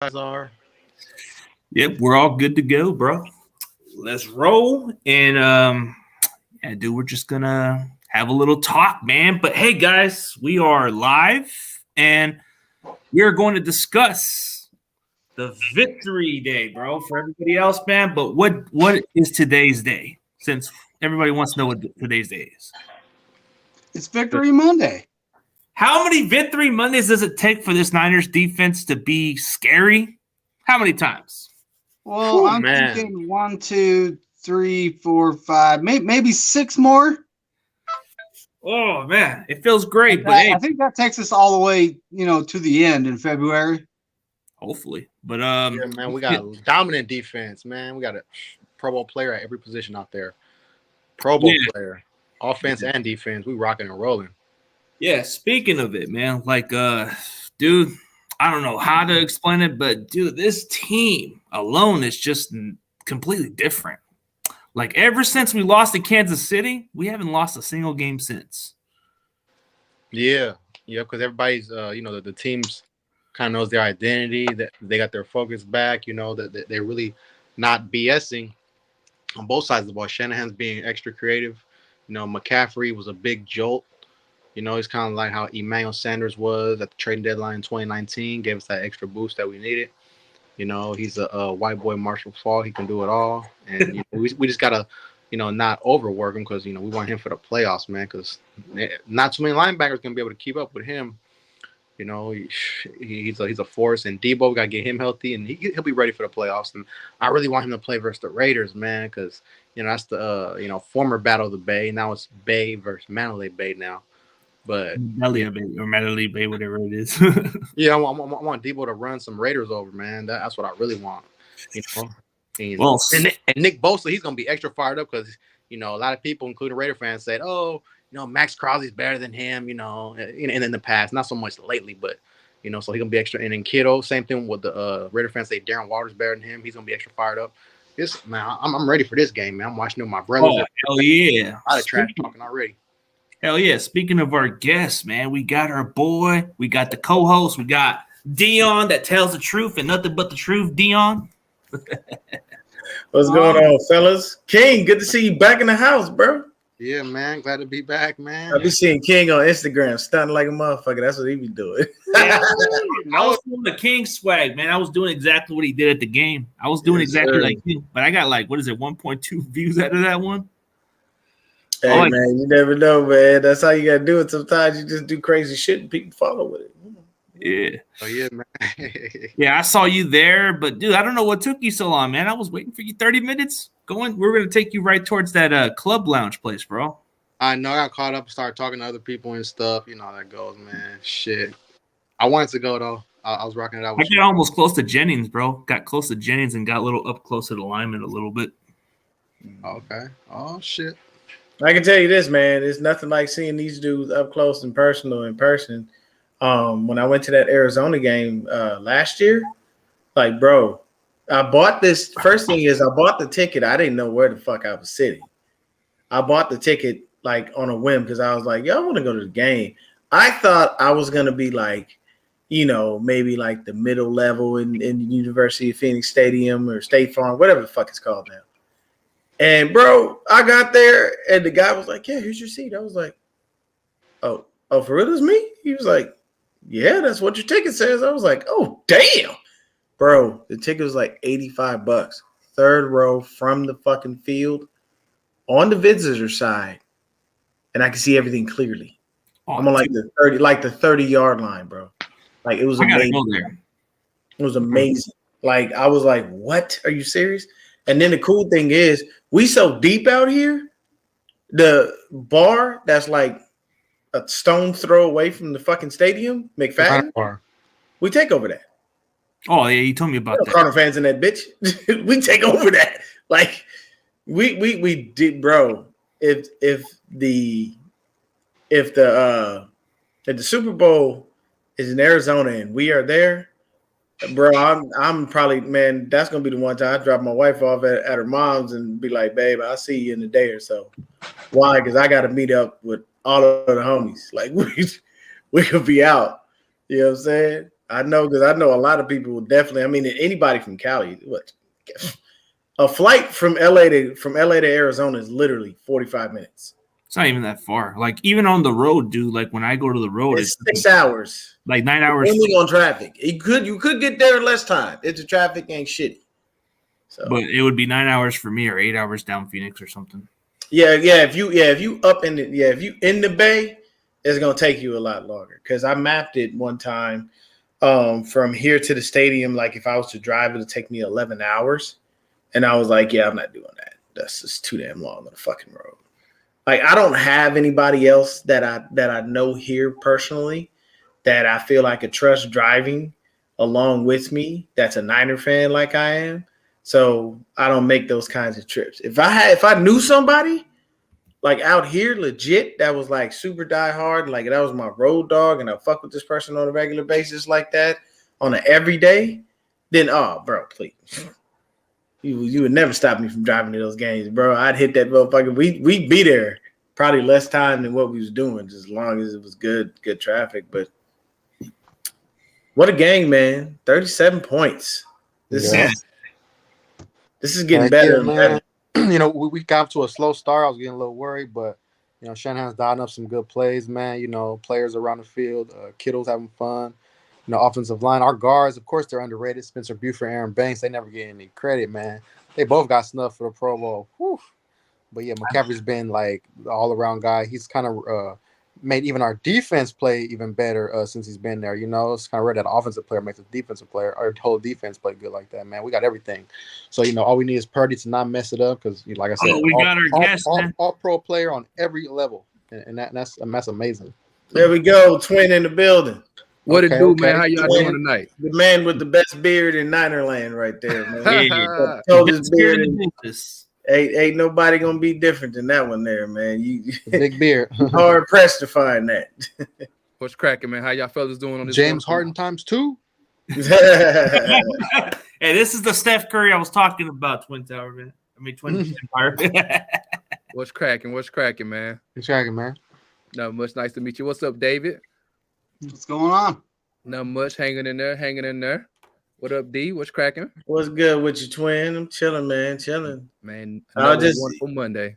guys are. Yep, we're all good to go, bro. Let's roll. And dude, we're just gonna have a little talk, man. But hey, guys, we are live and we are going to discuss the victory day, bro, for everybody else, man. But what is today's day? Since everybody wants to know what today's day is. It's Victory Monday. How many victory Mondays does it take for this Niners defense to be scary? How many times? Well, I'm thinking 1, 2, 3, 4, 5, maybe 6 more. Oh man, it feels great. But I think that takes us all the way, to the end in February. Hopefully, but yeah, man, we got a dominant defense, man. We got a Pro Bowl player at every position out there. Pro Bowl player, offense and defense. We rocking and rolling. Yeah, speaking of it, man, dude, I don't know how to explain it, but dude, this team alone is just completely different. Like ever since we lost to Kansas City, we haven't lost a single game since. Yeah, because everybody's, the teams kind of knows their identity, that they got their focus back, that they're really not BSing on both sides of the ball. Shanahan's being extra creative. McCaffrey was a big jolt. He's kind of like how Emmanuel Sanders was at the trading deadline in 2019, gave us that extra boost that we needed. He's a white boy Marshall Faulk. He can do it all. And we just got to, not overwork him because, we want him for the playoffs, man, because not too many linebackers going to be able to keep up with him. He's a force. And Debo, we got to get him healthy, and he'll be ready for the playoffs. And I really want him to play versus the Raiders, man, because, that's the, former Battle of the Bay. Now it's Bay versus Mandalay Bay now. But Mandalay Bay, whatever it is. Yeah, I want Debo to run some Raiders over, man. That's what I really want. And Nick Bosa, he's gonna be extra fired up because a lot of people, including Raider fans, said, "Oh, Max Crosby's better than him." And in the past, not so much lately, but so he's gonna be extra. And then Kittle, same thing with the Raider fans say Darren Water's better than him. He's gonna be extra fired up. I'm ready for this game, man. I'm watching with my brothers. Oh, hell yeah! A lot of trash talking already. Hell yeah. Speaking of our guests, man, we got our boy. We got the co-host. We got Dion that tells the truth and nothing but the truth, Dion. What's going on, fellas? King, good to see you back in the house, bro. Yeah, man. Glad to be back, man. I be seeing King on Instagram stunting like a motherfucker. That's what he be doing. I was doing the King swag, man. I was doing exactly what he did at the game. I was doing exactly like you. But I got 1.2 views out of that one. Hey, man, you never know, man. That's how you got to do it. Sometimes you just do crazy shit and people follow with it. Yeah. Oh, yeah, man. Yeah, I saw you there, but, dude, I don't know what took you so long, man. I was waiting for you 30 minutes. We're going to take you right towards that club lounge place, bro. I know. I got caught up and started talking to other people and stuff. You know how that goes, man. Shit. I wanted to go, though. I was rocking it out with I got almost close to Jennings, bro. Got close to Jennings and got a little up close to the lineman a little bit. Okay. Oh, shit. I can tell you this, man. It's nothing like seeing these dudes up close and personal in person. When I went to that Arizona game last year, bro, I bought this. First thing is I bought the ticket. I didn't know where the fuck I was sitting. I bought the ticket on a whim because I was like, yo, I want to go to the game. I thought I was going to be maybe the middle level in the University of Phoenix Stadium or State Farm, whatever the fuck it's called now. And bro, I got there and the guy was like, yeah, here's your seat. I was like, oh, for real, it's me? He was like, yeah, that's what your ticket says. I was like, oh, damn. Bro, the ticket was like $85. Third row from the fucking field on the visitor side. And I could see everything clearly. I'm on the 30-yard line, bro. It was amazing. I gotta go there. It was amazing. I was like, what? Are you serious? And then the cool thing is, we so deep out here, the bar that's a stone throw away from the fucking stadium, McFadden, we take over that. Oh, yeah, you told me about that. Cardinal fans in that bitch. We take over that. We did, bro. If the Super Bowl is in Arizona and we are there, bro, I'm probably, man, that's gonna be the one time I drop my wife off at her mom's and be like, babe, I'll see you in a day or so. Why? Because I got to meet up with all of the homies. We could be out. You know what I'm saying? I know because I know a lot of people will definitely. I mean, anybody from Cali, what a flight from LA to Arizona is literally 45 minutes. It's not even that far. Like even on the road, dude. Like when I go to the road, it's 6 hours. Like 9 hours. Only on traffic. You could get there in less time if the traffic ain't shitty. So, but it would be 9 hours for me or 8 hours down Phoenix or something. Yeah. If you up in if you in the Bay, it's gonna take you a lot longer. Because I mapped it one time from here to the stadium. Like if I was to drive, it'd take me 11 hours, and I was like, yeah, I'm not doing that. That's just too damn long on the fucking road. Like I don't have anybody else that I know here personally that I feel I could trust driving along with me. That's a Niner fan like I am. So I don't make those kinds of trips. If I knew somebody like out here legit that was like super diehard, like that was my road dog, and I fuck with this person on a regular basis like that on an everyday, then bro, please. You would never stop me from driving to those games, bro. I'd hit that motherfucker. We'd be there probably less time than what we was doing, just as long as it was good traffic. But what a game, man. 37 points. This is getting better and better. You know, we got to a slow start. I was getting a little worried, but you know, Shanahan's dialing up some good plays, man. You know, players around the field, Kittle's having fun. You know, offensive line, our guards, of course, they're underrated. Spencer Buford, Aaron Banks, they never get any credit, man. They both got snubbed for the Pro Bowl. Whew. But yeah, McCaffrey's been like the all-around guy. He's kind of made even our defense play even better since he's been there. You know, it's kind of rare that an offensive player makes a defensive player, our whole defense play good like that, man. We got everything. So, you know, all we need is Purdy to not mess it up because, like I said, we got our guest, all pro player on every level, and that's amazing. There we go, twin in the building. What it do, man? How y'all doing tonight? The man with the best beard in Ninerland right there, man. Ain't nobody gonna be different than that one there, man. You big beard. Hard pressed to find that. What's cracking, man? How y'all fellas doing on this? James Harden times 2. Hey, this is the Steph Curry I was talking about, Twin Tower, man. I mean, Twin Empire. What's cracking? What's cracking, man? What's cracking, man? Not much. Nice to meet you. What's up, David? What's going on? Not much. Hanging in there. What up, D? What's cracking? What's good with you, twin? I'm chilling, man. Chilling. Man, wonderful Monday.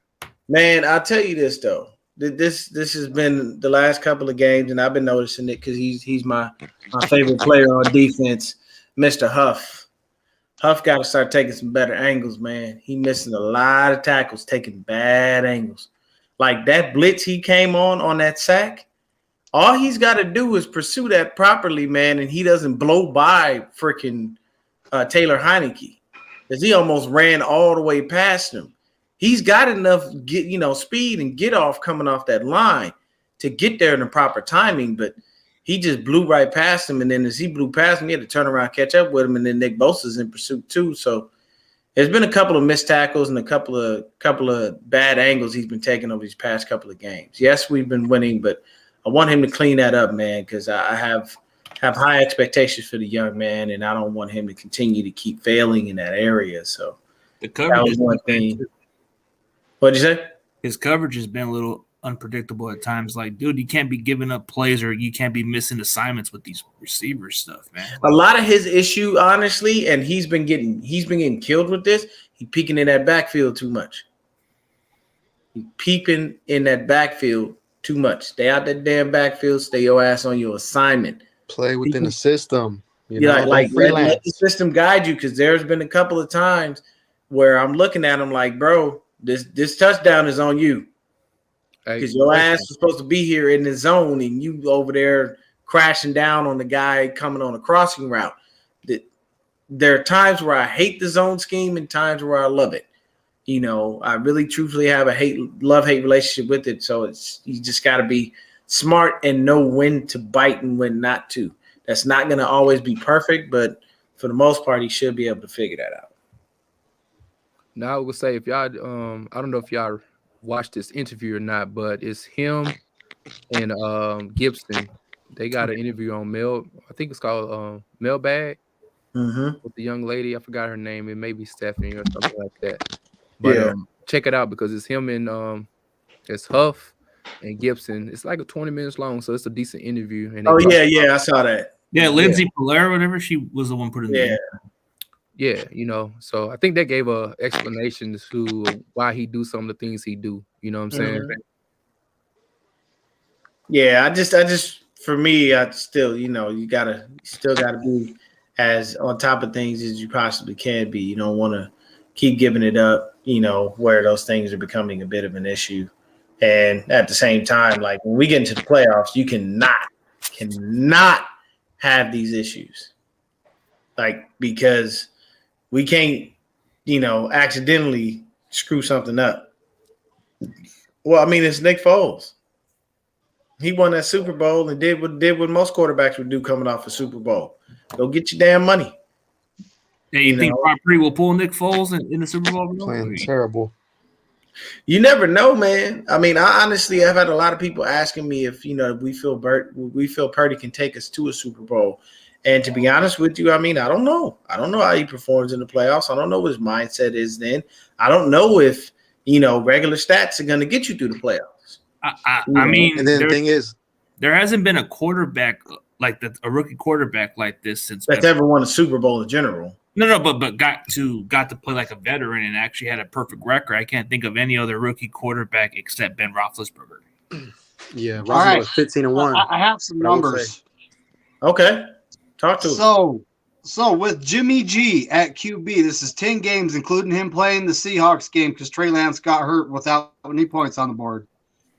Man, I'll tell you this, though. This has been the last couple of games, and I've been noticing it because he's my favorite player on defense, Mr. Huff. Huff got to start taking some better angles, man. He missing a lot of tackles, taking bad angles. Like that blitz he came on that sack, all he's got to do is pursue that properly, man, and he doesn't blow by freaking Taylor Heineke because he almost ran all the way past him. He's got enough speed and get off coming off that line to get there in the proper timing, but he just blew right past him, and then as he blew past him, he had to turn around, catch up with him, and then Nick Bosa's in pursuit too. So there's been a couple of missed tackles and a couple of bad angles he's been taking over these past couple of games. Yes, we've been winning, but I want him to clean that up, man, because I have high expectations for the young man, and I don't want him to continue to keep failing in that area. So the coverage was one thing. What'd you say? His coverage has been a little unpredictable at times. Like, dude, you can't be giving up plays or you can't be missing assignments with these receiver stuff, man. A lot of his issue, honestly, and he's been getting killed with this. He peeking in that backfield too much. He peeping in that backfield too much. Stay out that damn backfield. Stay your ass on your assignment. Play within the system. Let the system guide you, because there's been a couple of times where I'm looking at him like, bro, this touchdown is on you. Because your ass was supposed to be here in the zone, and you over there crashing down on the guy coming on a crossing route. There are times where I hate the zone scheme and times where I love it. You know, I really truthfully have a love-hate relationship with it. So you just got to be smart and know when to bite and when not to. That's not going to always be perfect, but for the most part, he should be able to figure that out. Now I would say if y'all, I don't know if y'all watched this interview or not, but it's him and Gibson. They got an interview on I think it's called Mailbag with the young lady. I forgot her name. It may be Stephanie or something like that. But check it out because it's him and it's Huff and Gibson. It's like 20 minutes long, so it's a decent interview. And I saw that. Yeah, Lindsay Polaire, whatever, she was the one putting Yeah. Yeah, you know, so I think that gave a explanation to why he do some of the things he do. You know what I'm saying? Yeah, I just for me, I still, you know, you still gotta be as on top of things as you possibly can be. You don't want to keep giving it up, you know, where those things are becoming a bit of an issue. And at the same time, like when we get into the playoffs, you cannot have these issues. Like, because we can't, you know, accidentally screw something up. Well, I mean, it's Nick Foles. He won that Super Bowl and did what most quarterbacks would do coming off a Super Bowl. Go get your damn money. Yeah, you think Brock Purdy will pull Nick Foles in the Super Bowl? Playing terrible. You never know, man. I mean, I honestly have had a lot of people asking me if, you know, we feel Purdy can take us to a Super Bowl. And to be honest with you, I mean, I don't know. I don't know how he performs in the playoffs. I don't know what his mindset is then. I don't know if, you know, regular stats are going to get you through the playoffs. I mean, and then the thing is, there hasn't been a quarterback like that, a rookie quarterback like this since that's ever won a Super Bowl in general. No, but got to play like a veteran and actually had a perfect record. I can't think of any other rookie quarterback except Ben Roethlisberger. Yeah, Roethlisberger was 15-1. I have some numbers. Okay, talk to us. So with Jimmy G at QB, this is 10 games, including him playing the Seahawks game because Trey Lance got hurt without any points on the board.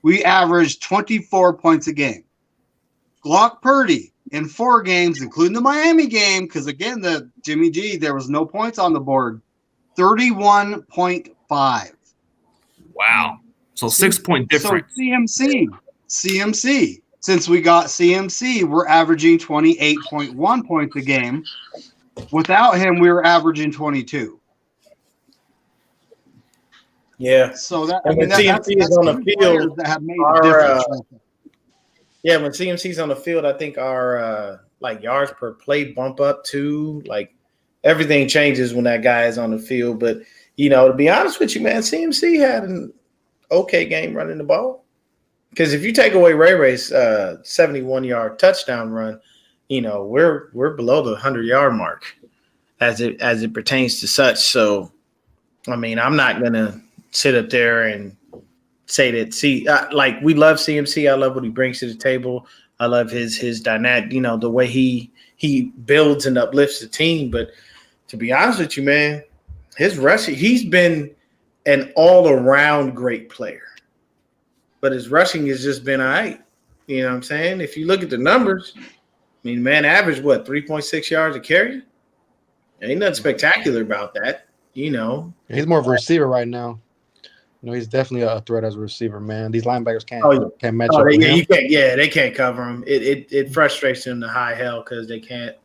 We averaged 24 points a game. Glock Purdy in 4 games, including the Miami game, because again, the Jimmy G, there was no points on the board. 31.5. Wow. So 6-point difference. So CMC. Since we got CMC, we're averaging 28.1 points a game. Without him, we were averaging 22. Yeah. So that when CMC is on the field, that have made a difference. Yeah, when CMC's on the field, I think our like yards per play bump up too. Like everything changes when that guy is on the field. But you know, to be honest with you, man, CMC had an okay game running the ball. Because if you take away Ray Ray's 71-yard touchdown run, you know, we're below the 100-yard mark as it pertains to such. So, I mean, I'm not gonna sit up there and say that. Like we love CMC. I love what he brings to the table. I love his dynamic. You know, the way he builds and uplifts the team. But to be honest with you, man, his rushing, he's been an all-around great player. But his rushing has just been all right. You know what I'm saying? If you look at the numbers, I mean, man, average 3.6 yards a carry? Ain't nothing spectacular about that, you know. He's more of a receiver right now. You know, he's definitely a threat as a receiver, man. These linebackers can't match up. They can't cover him. It frustrates them to high hell because they can't.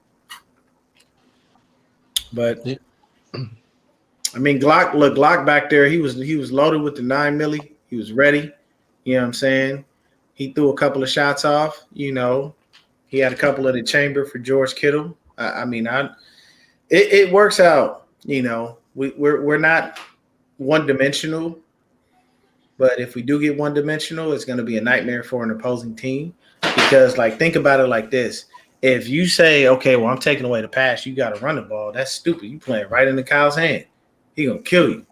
But I mean, Glock back there, he was loaded with the 9 milli. He was ready. You know what I'm saying? He threw a couple of shots off. You know, he had a couple in the chamber for George Kittle. It works out. You know, we're not one-dimensional, but if we do get one-dimensional, it's going to be a nightmare for an opposing team. Because, like, think about it like this: if you say, "Okay, well, I'm taking away the pass, you got to run the ball," that's stupid. You playing right into Kyle's hand. He gonna kill you.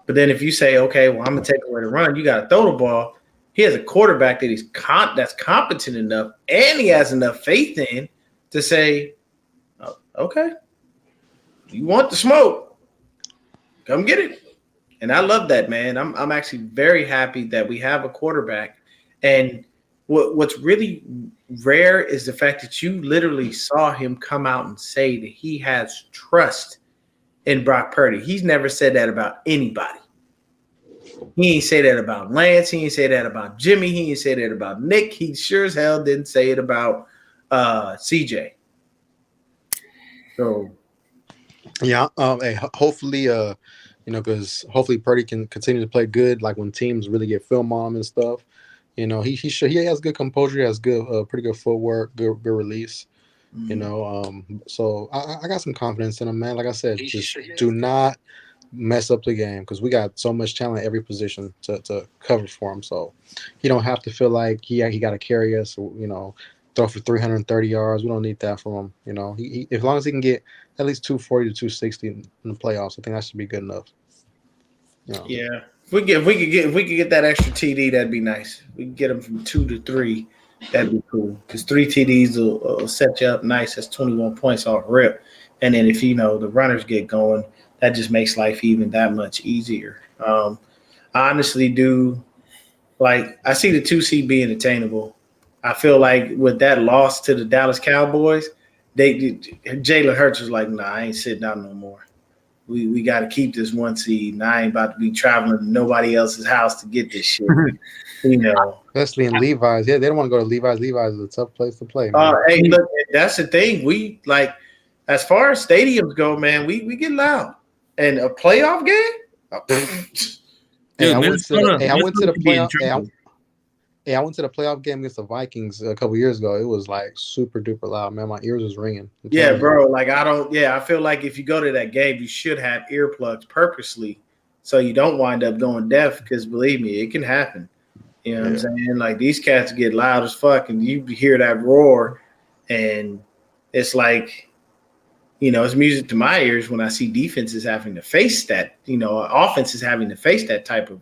But then if you say, okay, well, I'm going to take away the run, you got to throw the ball. He has a quarterback that that's competent enough and he has enough faith in to say, oh, okay, you want the smoke, come get it. And I love that, man. I'm actually very happy that we have a quarterback. And what's really rare is the fact that you literally saw him come out and say that he has trust in Brock Purdy. He's never said that about anybody. He ain't say that about Lance. He ain't say that about Jimmy. He ain't say that about Nick. He sure as hell didn't say it about CJ. So, yeah. Hey, hopefully, you know, because hopefully Purdy can continue to play good. Like when teams really get film on him and stuff. You know, he has good composure. He has pretty good footwork, good release. You know, so I got some confidence in him, man. Like I said, just do not mess up the game because we got so much talent at every position to cover for him. So he don't have to feel like he got to carry us, or, you know, throw for 330 yards. We don't need that from him. You know, he as long as he can get at least 240 to 260 in the playoffs, I think that should be good enough. You know. Yeah. If we could get that extra TD, that'd be nice. We can get him from 2 to 3. That'd be cool. Because 3 TDs will set you up nice. That's 21 points off rip. And then if the runners get going, that just makes life even that much easier. I honestly do I see the 2 seed being attainable. I feel like with that loss to the Dallas Cowboys, Jalen Hurts was like, nah, I ain't sitting out no more. We got to keep this 1 seed, and I ain't about to be traveling to nobody else's house to get this shit. Especially in Levi's. Yeah, they don't want to go to Levi's. Levi's is a tough place to play, man. Hey, look, that's the thing. We as far as stadiums go, man, we get loud. And a playoff game? I went to the playoff game against the Vikings a couple years ago. It was super duper loud, man. My ears was ringing. Yeah, bro. I feel like if you go to that game, you should have earplugs purposely so you don't wind up going deaf, because believe me, it can happen. You know what I'm saying? These cats get loud as fuck, and you hear that roar, and it's it's music to my ears when I see defenses having to face that, offenses having to face that type of,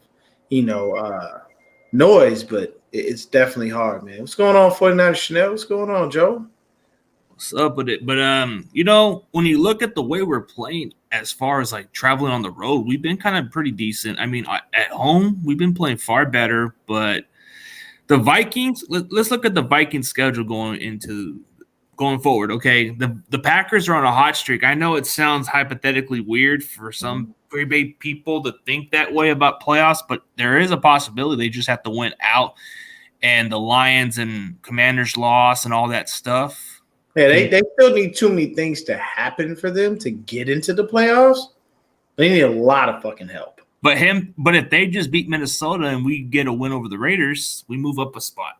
noise. But it's definitely hard, man. What's going on, 49ers Chanel? What's going on, Joe? What's up with it? But when you look at the way we're playing, as far as traveling on the road, we've been kind of pretty decent. I mean, at home we've been playing far better. But the Vikings, let's look at the Vikings schedule going forward. Okay, the Packers are on a hot streak. I know it sounds hypothetically weird for some Green Bay people to think that way about playoffs, but there is a possibility. They just have to win out, and the Lions and Commanders loss and all that stuff. Yeah, they still need too many things to happen for them to get into the playoffs. They need a lot of fucking help. But if they just beat Minnesota and we get a win over the Raiders, we move up a spot.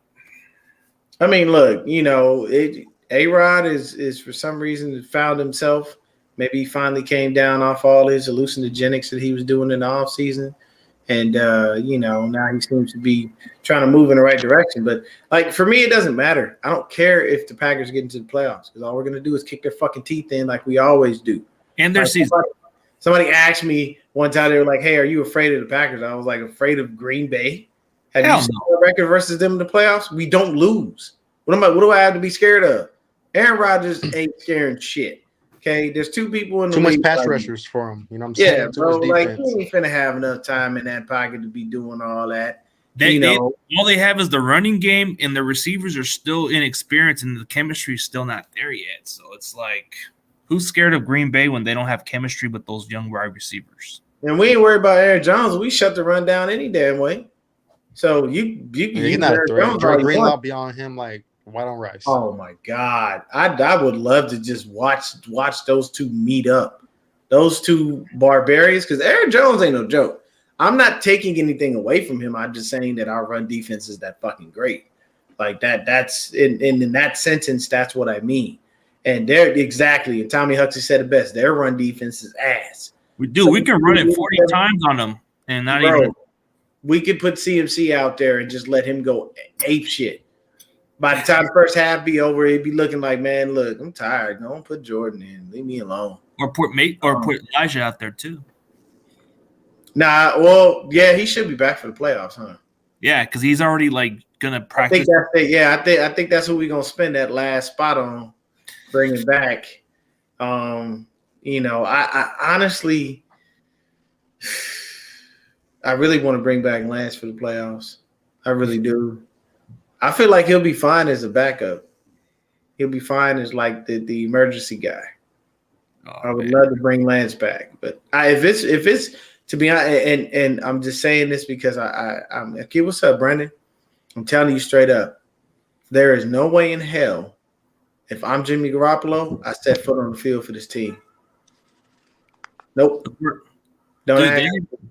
I mean, look, A-Rod is for some reason found himself. Maybe he finally came down off all his hallucinogenics that he was doing in the offseason. And, now he seems to be trying to move in the right direction. But, for me, it doesn't matter. I don't care if the Packers get into the playoffs, because all we're going to do is kick their fucking teeth in like we always do. And their season. Somebody asked me one time, they were like, hey, are you afraid of the Packers? I was like, afraid of Green Bay? Have you seen the record versus them in the playoffs? We don't lose. What do I have to be scared of? Aaron Rodgers ain't scaring shit. Okay, there's 2 people in the too much pass rushers for him. You know what I'm saying? Yeah, bro. He ain't finna have enough time in that pocket to be doing all that. All they have is the running game, and the receivers are still inexperienced, and the chemistry is still not there yet. So it's who's scared of Green Bay when they don't have chemistry with those young wide receivers? And we ain't worried about Aaron Jones. We shut the run down any damn way. So he's not a threat. Dre Greenlaw be on him white on rice. Oh my God. I would love to just watch those 2 meet up. Those 2 barbarians, because Aaron Jones ain't no joke. I'm not taking anything away from him. I'm just saying that our run defense is that fucking great. That's in that sentence, that's what I mean. And they're exactly, and Tommy Huxley said it best, their run defense is ass. We can run it 40 times on them and not even. We could put CMC out there and just let him go ape shit. By the time the first half be over, he'd be looking like, man, look, I'm tired. Don't put Jordan in. Leave me alone. Or put Elijah out there too. Nah, well, yeah, he should be back for the playoffs, huh? Yeah, because he's already gonna practice. I think that's it. Yeah, I think that's what we're gonna spend that last spot on, bringing back. I honestly, I really want to bring back Lance for the playoffs. I really do. I feel like he'll be fine as a backup. He'll be fine as the emergency guy. I would love to bring Lance back, but if it's to be honest, and I'm just saying this because I'm okay. What's up, Brandon? I'm telling you straight up, there is no way in hell if I'm Jimmy Garoppolo, I set foot on the field for this team. Nope. They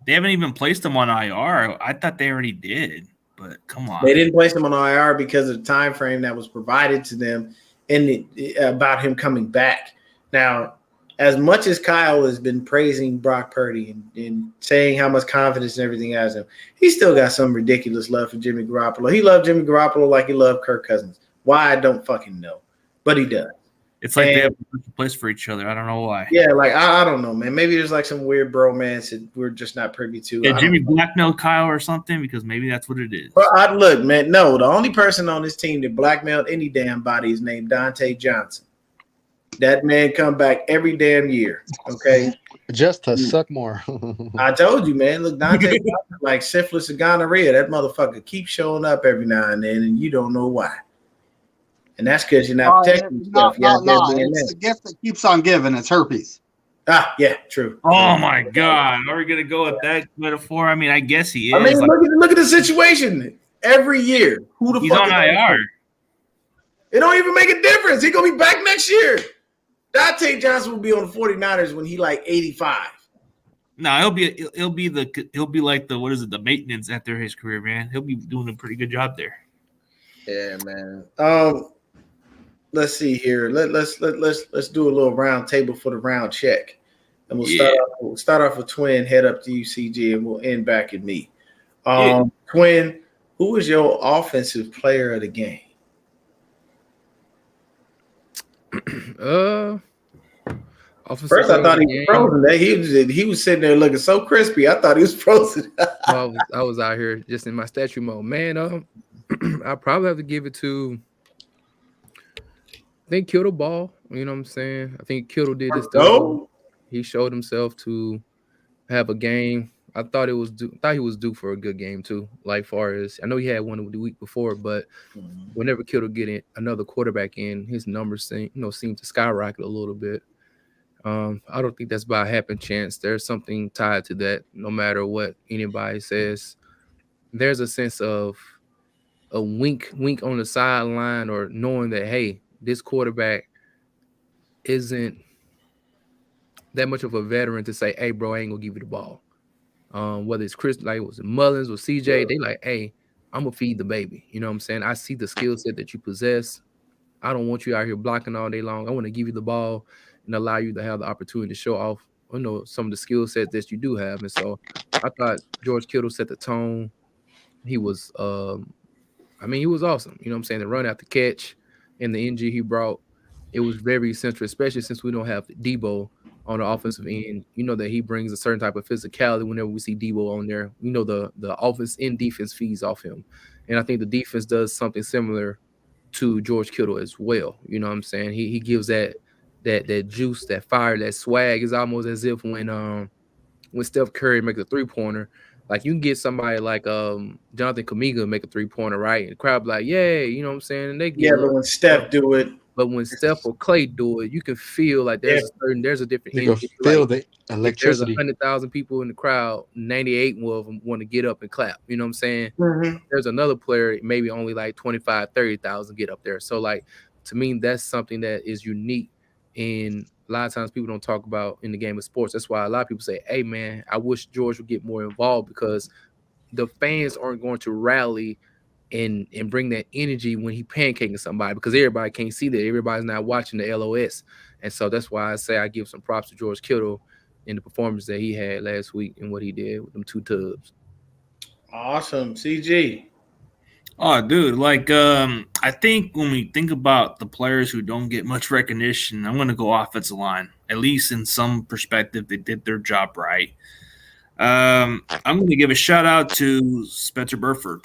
haven't even placed him on IR. I thought they already did. But come on, they didn't place him on IR because of the time frame that was provided to them about him coming back. Now, as much as Kyle has been praising Brock Purdy and saying how much confidence and everything has him, he still got some ridiculous love for Jimmy Garoppolo. He loved Jimmy Garoppolo like he loved Kirk Cousins. Why, I don't fucking know, but he does. It's like they have a place for each other. I don't know why. Yeah, like I don't know, man. Maybe there's like some weird bromance that we're just not privy to. Yeah, Jimmy blackmailed Kyle or something, because maybe that's what it is. Well, look, man. No, the only person on this team that blackmailed any damn body is named Dante Johnson. That man come back every damn year. Okay, just to suck more. I told you, man. Look, Dante Johnson, like syphilis and gonorrhea. That motherfucker keeps showing up every now and then, and you don't know why. And that's because you're not protecting yourself. No, it's the gift that keeps on giving. It's herpes. Ah, yeah, true. Oh my God, are we gonna go with that metaphor? I mean, I guess he is. I mean, look at the situation. Every year, who the he's fuck on IR? It don't even make a difference. He's gonna be back next year. Dante Johnson will be on the 49ers when he like 85. No, he'll be like the the maintenance after his career, man. He'll be doing a pretty good job there. Yeah, man. Let's see here. Let's do a little round table for the round check, and we'll start off with Twin. Head up to UCG, and we'll end back at me. Twin, who was your offensive player of the game? First, I thought he was frozen. He was sitting there looking so crispy. I thought he was frozen. I was out here just in my statue mode, man. I probably have to give it to. I think Kittle ball. You know what I'm saying? I think Kittle did this stuff. He showed himself to have a game. I thought he was due for a good game too. Like far as I know, he had one the week before, but whenever Kittle get another quarterback in, his numbers seem to skyrocket a little bit. I don't think that's by a happen chance. There's something tied to that. No matter what anybody says, there's a sense of a wink on the sideline, or knowing that, hey, this quarterback isn't that much of a veteran to say, hey, bro, I ain't gonna give you the ball. Whether it's Chris, like was it Mullins or CJ, they like, hey, I'm gonna feed the baby. You know what I'm saying? I see the skill set that you possess. I don't want you out here blocking all day long. I want to give you the ball and allow you to have the opportunity to show off, some of the skill sets that you do have. And so I thought George Kittle set the tone. He was, he was awesome. You know what I'm saying? The run after catch and the energy he brought, it was very essential, especially since we don't have Debo on the offensive end. You know that he brings a certain type of physicality whenever we see Debo on there. You know the offense and defense feeds off him. And I think the defense does something similar to George Kittle as well. You know what I'm saying? He gives that juice, that fire, that swag. Is almost as if when Steph Curry makes a three-pointer, like you can get somebody like Jonathan Kuminga make a three-pointer, right? And the crowd be like, yay, you know what I'm saying? And they get but when Steph do it. But when Steph or Clay do it, you can feel like there's a different energy. You can feel the electricity. There's 100,000 people in the crowd, 98 of them want to get up and clap. You know what I'm saying? Mm-hmm. There's another player, maybe only like 25, 30,000 get up there. So like, to me, that's something that is unique. And a lot of times people don't talk about in the game of sports. That's why a lot of people say, hey, man, I wish George would get more involved, because the fans aren't going to rally and bring that energy when he pancaking somebody, because everybody can't see that. Everybody's not watching the LOS. And so that's why I say I give some props to George Kittle in the performance that he had last week and what he did with them 2 tubs. Awesome. CG. Oh, dude, I think when we think about the players who don't get much recognition, I'm going to go offensive line. At least in some perspective, they did their job right. I'm going to give a shout out to Spencer Burford.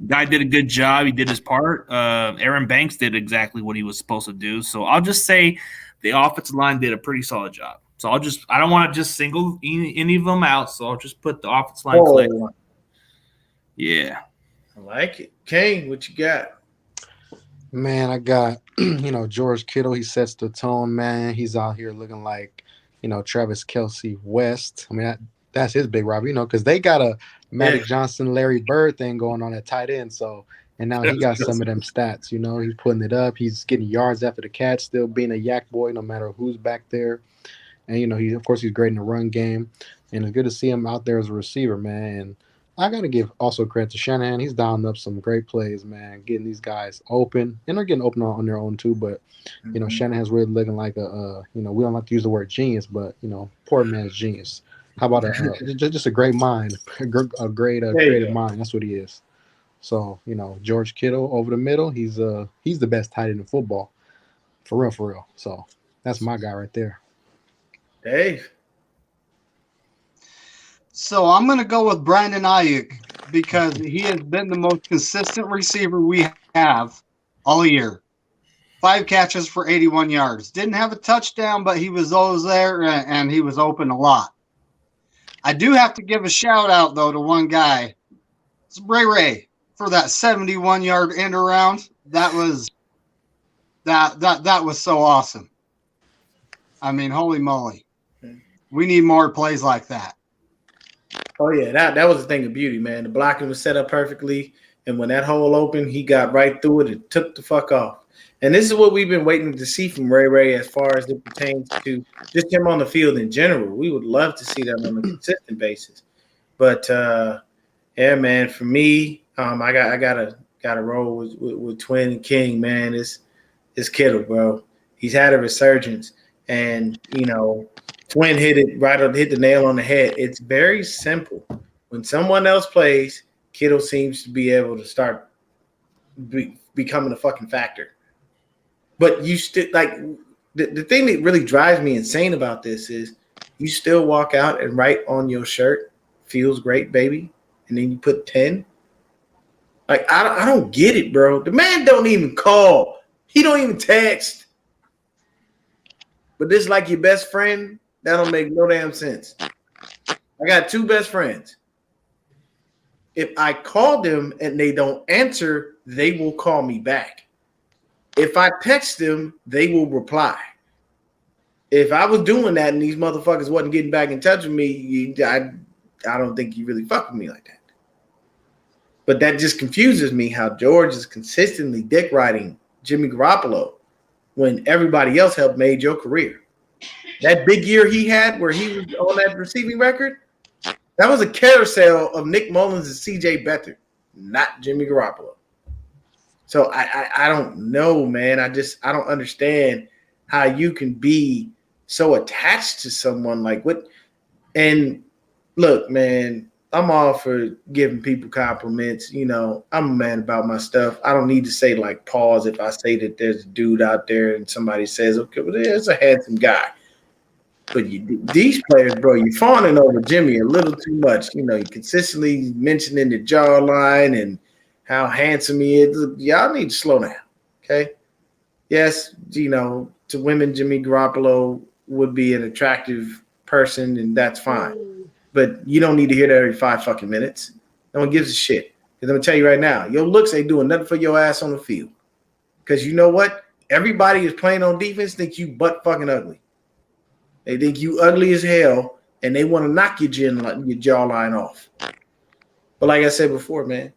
Guy did a good job. He did his part. Aaron Banks did exactly what he was supposed to do. So I'll just say the offensive line did a pretty solid job. So I don't want to just single any of them out. So I'll just put the offensive line play. Yeah. I like it. Kane, what you got? Man, I got, George Kittle. He sets the tone, man. He's out here looking like, Travis Kelce West. I mean, that's his big rival, because they got a Magic Johnson, Larry Bird thing going on at tight end. So, and now he got some of them stats, he's putting it up. He's getting yards after the catch, still being a yak boy, no matter who's back there. And, he's great in the run game. And it's good to see him out there as a receiver, man. And I got to give also credit to Shanahan. He's dialing up some great plays, man, getting these guys open. And they're getting open on their own too. But, Shanahan's really looking like we don't like to use the word genius, but, poor man's genius. How about just a great mind, a great creative mind? That's what he is. So George Kittle over the middle. He's the best tight end in football, for real, for real. So that's my guy right there. Dave. So I'm going to go with Brandon Ayuk because he has been the most consistent receiver we have all year. 5 catches for 81 yards. Didn't have a touchdown, but he was always there and he was open a lot. I do have to give a shout out though to one guy. It's Ray for that 71-yard end around. That was so awesome. I mean, holy moly. We need more plays like that. Oh yeah, that was the thing of beauty, man. The blocking was set up perfectly, and when that hole opened, he got right through it and took the fuck off. And this is what we've been waiting to see from Ray as far as it pertains to just him on the field in general. We would love to see that on a consistent basis. But yeah, man, for me, I gotta roll with Twin and King, man. It's Kittle, bro. He's had a resurgence, and Twin hit the nail on the head. It's very simple. When someone else plays, Kittle seems to be able to start becoming a fucking factor. But you still the thing that really drives me insane about this is you still walk out and write on your shirt, "Feels great, baby," and then you put 10. Like I don't get it, bro. The man don't even call. He don't even text. But this like your best friend. That don't make no damn sense. I got 2 best friends. If I call them and they don't answer, they will call me back. If I text them, they will reply. If I was doing that and these motherfuckers wasn't getting back in touch with me, I don't think you really fuck with me like that. But that just confuses me how George is consistently dick riding Jimmy Garoppolo when everybody else helped made your career. That big year he had where he was on that receiving record, that was a carousel of Nick Mullins and C.J. Beathard, not Jimmy Garoppolo. So I don't know, man. I don't understand how you can be so attached to someone like what. And look, man, I'm all for giving people compliments. I'm a man about my stuff. I don't need to say like pause if I say that there's a dude out there and somebody says, okay, well, there's a handsome guy. But these players, bro, you're fawning over Jimmy a little too much. You consistently mentioning the jawline and how handsome he is. Look, y'all need to slow down, okay? Yes, to women, Jimmy Garoppolo would be an attractive person, and that's fine. But you don't need to hear that every 5 fucking minutes. No one gives a shit. Because I'm going to tell you right now, your looks ain't doing nothing for your ass on the field. Because you know what? Everybody is playing on defense thinks you butt fucking ugly. They think you ugly as hell, and they want to knock your jawline off. But like I said before, man,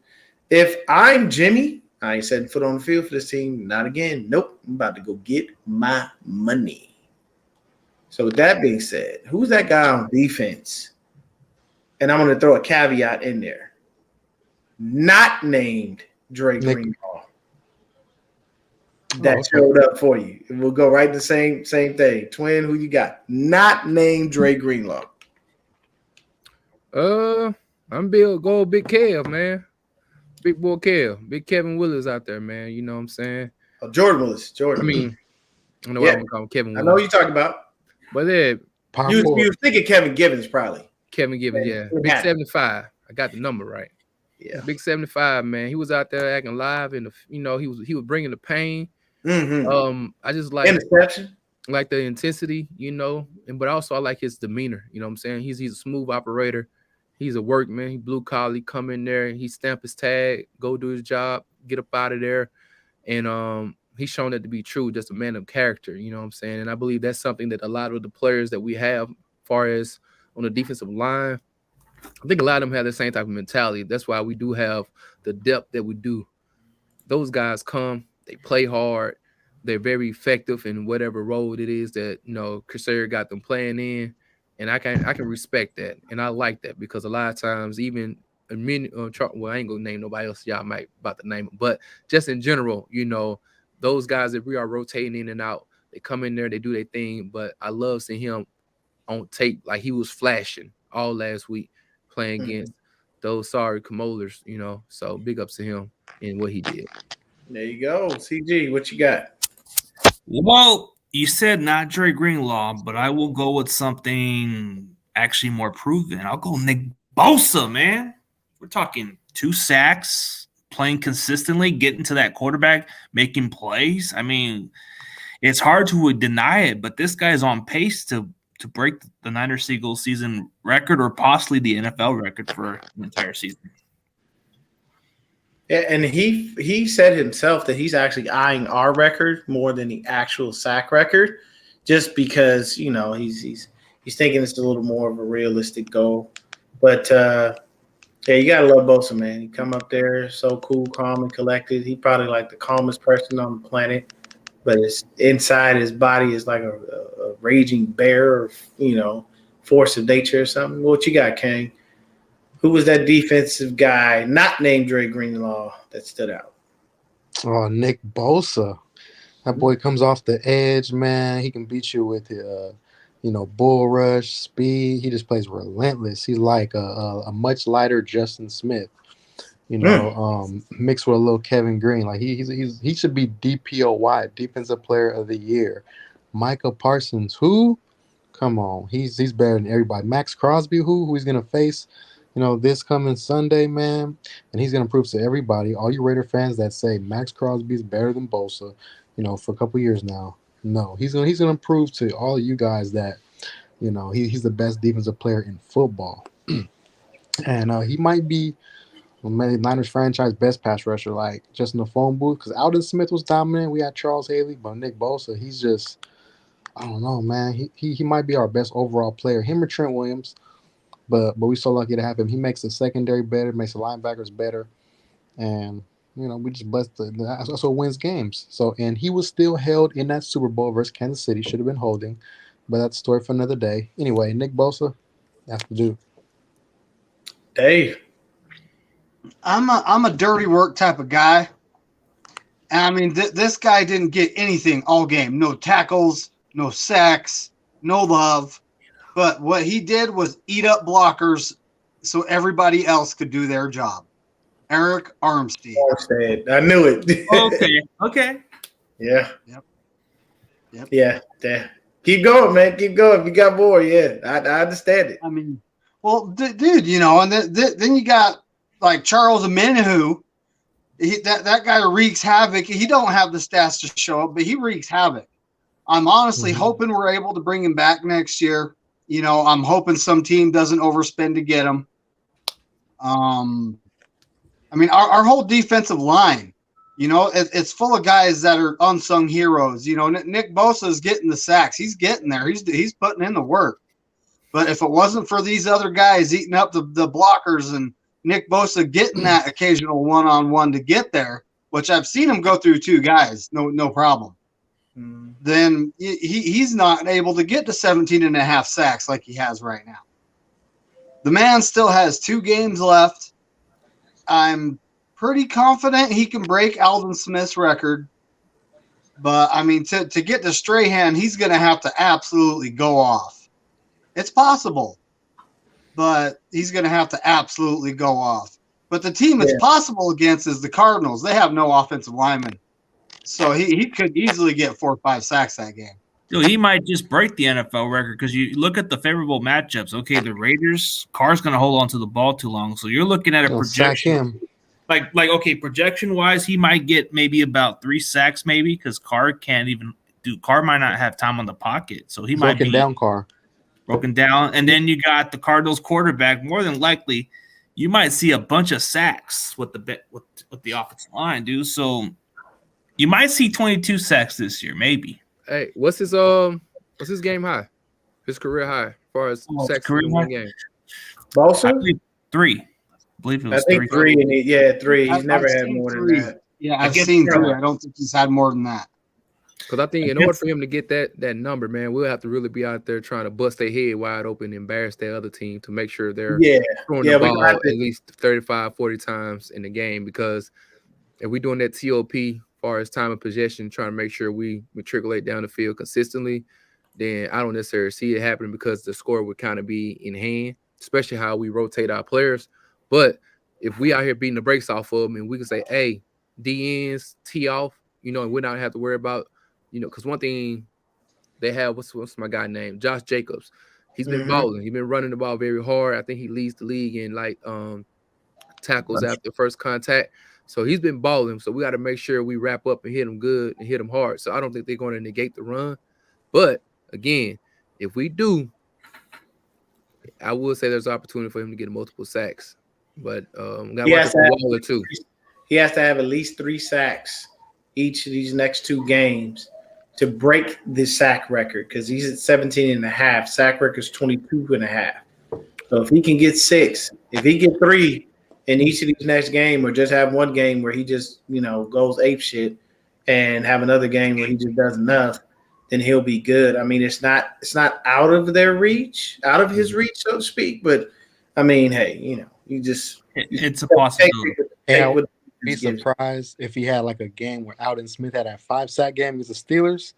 if I'm Jimmy, I ain't setting foot on the field for this team. Not again. Nope. I'm about to go get my money. So with that being said, who's that guy on defense? And I'm going to throw a caveat in there. Not named Dre Greenlaw. That showed up for you. We'll go right the same thing. Twin, who you got? Not named Dre Greenlaw. I'm go Big Kev, man. Big boy Kev. Big Kevin Willis out there, man. You know what I'm saying? Oh, Jordan Willis. I don't know what I'm gonna call him, Kevin Willis. I know what you're talking about. But yeah, you was thinking Kevin Givens, probably. Kevin Givens, yeah. Big 75. I got the number right. Yeah. Big 75, man. He was out there acting live and he was bringing the pain. Mm-hmm. I just like interception. Like the intensity, but also I like his demeanor. You know what I'm saying? He's a smooth operator. He's a workman. He blue collar. He come in there, he stamp his tag, go do his job, get up out of there. And he's shown that to be true, just a man of character, you know what I'm saying? And I believe that's something that a lot of the players that we have, as far as on the defensive line, I think a lot of them have the same type of mentality. That's why we do have the depth that we do. Those guys come, they play hard, they're very effective in whatever role it is that Crusader got them playing in. And I can respect that, and I like that because a lot of times, even I ain't gonna name nobody else. Y'all might about to name them, but just in general, those guys that we are rotating in and out, they come in there, they do their thing. But I love seeing him on tape, like he was flashing all last week, playing against those sorry molars, you know. So big ups to him and what he did. There you go. CG, what you got? Well, you said not Dre Greenlaw, but I will go with something actually more proven. I'll go Nick Bosa, man. We're talking 2 sacks, playing consistently, getting to that quarterback, making plays. I mean, it's hard to deny it, but this guy's on pace to break the Niners Eagles season record or possibly the NFL record for an entire season. Yeah, and he said himself that he's actually eyeing our record more than the actual sack record, just because he's thinking it's a little more of a realistic goal. But yeah, you gotta love Bosa, man. He come up there so cool, calm, and collected. He probably like the calmest person on the planet, but it's inside his body is like a raging bear, or force of nature or something. What you got, Kang? Who was that defensive guy, not named Dre Greenlaw, that stood out? Oh, Nick Bosa. That boy comes off the edge, man. He can beat you with bull rush, speed. He just plays relentless. He's like a much lighter Justin Smith, mixed with a little Kevin Green. Like he should be DPOY, Defensive Player of the Year. Micah Parsons, who? Come on, he's better than everybody. Max Crosby, who he's gonna face, this coming Sunday, man, and he's gonna prove to everybody, all you Raider fans that say Max Crosby is better than Bosa, for a couple years now. No, he's gonna prove to all you guys that, he's the best defensive player in football, and he might be Niners franchise best pass rusher, like just in the phone booth. Because Alden Smith was dominant. We had Charles Haley, but Nick Bosa, he's just, I don't know, man. He might be our best overall player. Him or Trent Williams, but we're so lucky to have him. He makes the secondary better, makes the linebackers better, and we just blessed. That's what wins games. So, and he was still held in that Super Bowl versus Kansas City. Should have been holding, but that's a story for another day. Anyway, Nick Bosa, that's the dude. Dave. I'm a dirty work type of guy. And I mean, this guy didn't get anything all game. No tackles, no sacks, no love. But what he did was eat up blockers so everybody else could do their job. Eric Armstead. I knew it. Okay. Yeah. Yep. Yeah. Keep going, man. Keep going. If you got more, yeah, I understand it. I mean, well, dude, and then you got like Charles Omenihu. That guy wreaks havoc. He don't have the stats to show up, but he wreaks havoc. I'm honestly hoping we're able to bring him back next year. I'm hoping some team doesn't overspend to get him. I mean, our whole defensive line, it's full of guys that are unsung heroes. Nick Bosa is getting the sacks. He's getting there. He's putting in the work. But if it wasn't for these other guys eating up the blockers and Nick Bosa getting that occasional one-on-one to get there, which I've seen him go through 2 guys, no problem, then he's not able to get to 17.5 sacks like he has right now. The man still has 2 games left. I'm pretty confident he can break Alden Smith's record. But, I mean, to get to Strahan, he's going to have to absolutely go off. It's possible, but he's going to have to absolutely go off. But the team it's possible against is the Cardinals. They have no offensive linemen. So he could easily get 4 or 5 sacks that game. He might just break the NFL record because you look at the favorable matchups. Okay, the Raiders, Carr's going to hold on to the ball too long. So you're looking at a projection. Like okay, projection-wise, he might get maybe about 3 sacks maybe because Carr can't even do – Carr might not have time on the pocket. So he might be – broken down. And then you got the Cardinals quarterback. More than likely, you might see a bunch of sacks with the offensive line, dude. So you might see 22 sacks this year, maybe. Hey, what's his game high? His career high as far as sacks in one game. Bosa? I believe 3. I believe it was 3. 3. He's never had more than that. Yeah, I've seen 3. I don't think he's had more than that. Because I think in order for him to get that number, man, we'll have to really be out there trying to bust their head wide open and embarrass that other team to make sure they're throwing the ball at least 35, 40 times in the game. Because if we're doing that TOP as far as time of possession, trying to make sure we matriculate down the field consistently, then I don't necessarily see it happening because the score would kind of be in hand, especially how we rotate our players. But if we out here beating the brakes off of them and we can say, hey, DNs, tee off, and we don't have to worry about, because one thing they have, what's my guy name? Josh Jacobs. He's been balling. He's been running the ball very hard. I think he leads the league in tackles after first contact. So he's been balling. So we got to make sure we wrap up and hit him good and hit him hard. So I don't think they're going to negate the run. But again, if we do, I would say there's an opportunity for him to get multiple sacks. But he has to have at least 3 sacks each of these next 2 games to break the sack record, because he's at 17 and a half. Sack record is 22 and a half. So if he can get 6, if he get 3 in each of these next game, or just have one game where he just, goes ape shit and have another game where he just does enough, then he'll be good. I mean, it's not out of his reach, so to speak. But I mean, hey, it's a possibility. I would be surprised if he had like a game where Alden Smith had a 5-sack game against the Steelers.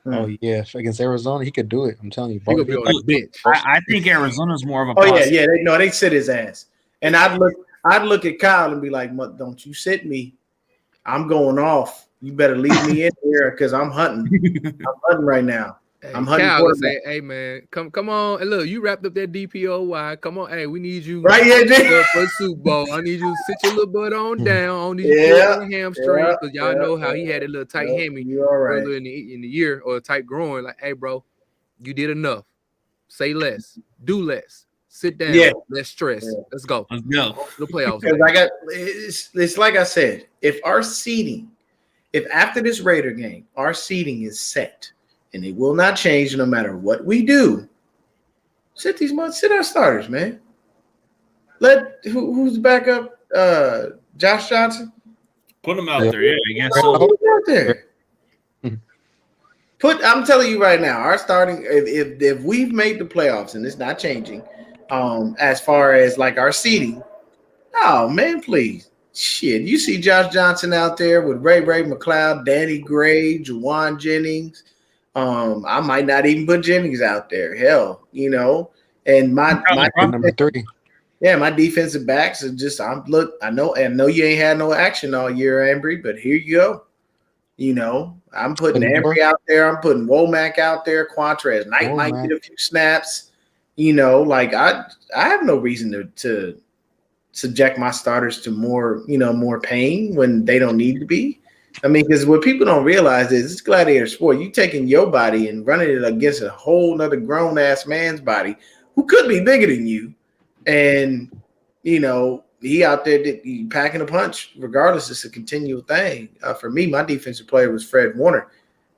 Oh yeah, against Arizona, he could do it. I'm telling you, I think Arizona's more of a. Oh yeah. They sit his ass, and I'd look at Kyle and be like, "Don't you sit me? I'm going off. You better leave me in here because I'm hunting. I'm hunting right now. Hey, I'm hunting." Cal say, "Hey man, come on, and look, you wrapped up that DPOY. Come on, hey, we need you right here for Super Bowl. I need you to sit your little butt on down. I need you to pull on hamstring because y'all know how he had a little tight hammy earlier in the year, or a tight groin. Like, hey, bro, you did enough. Say less, do less. Sit down. Let's stress. Let's go. Let's go. The playoffs. It's like I said. If after this Raider game, our seating is set, and it will not change no matter what we do, sit our starters, man. Who's the backup? Josh Johnson. Put him out there. Yeah, I guess so. Put him out there. I'm telling you right now, our starting, if we've made the playoffs and it's not changing, as far as like our seating, oh man, please. Shit, you see Josh Johnson out there with Ray McLeod, Danny Gray, Juwan Jennings. I might not even put Jennings out there. Hell, and my number 3. Yeah, my defensive backs are just. I know you ain't had no action all year, Ambry, but here you go. I'm putting Ambry out there. I'm putting Womack out there. Quantrez Knight might get a few snaps. Like I have no reason to subject my starters to more pain when they don't need to be. I mean, because what people don't realize is it's gladiator sport. You taking your body and running it against a whole nother grown ass man's body who could be bigger than you, and he out there packing a punch. Regardless, it's a continual thing. For me, my defensive player was Fred Warner.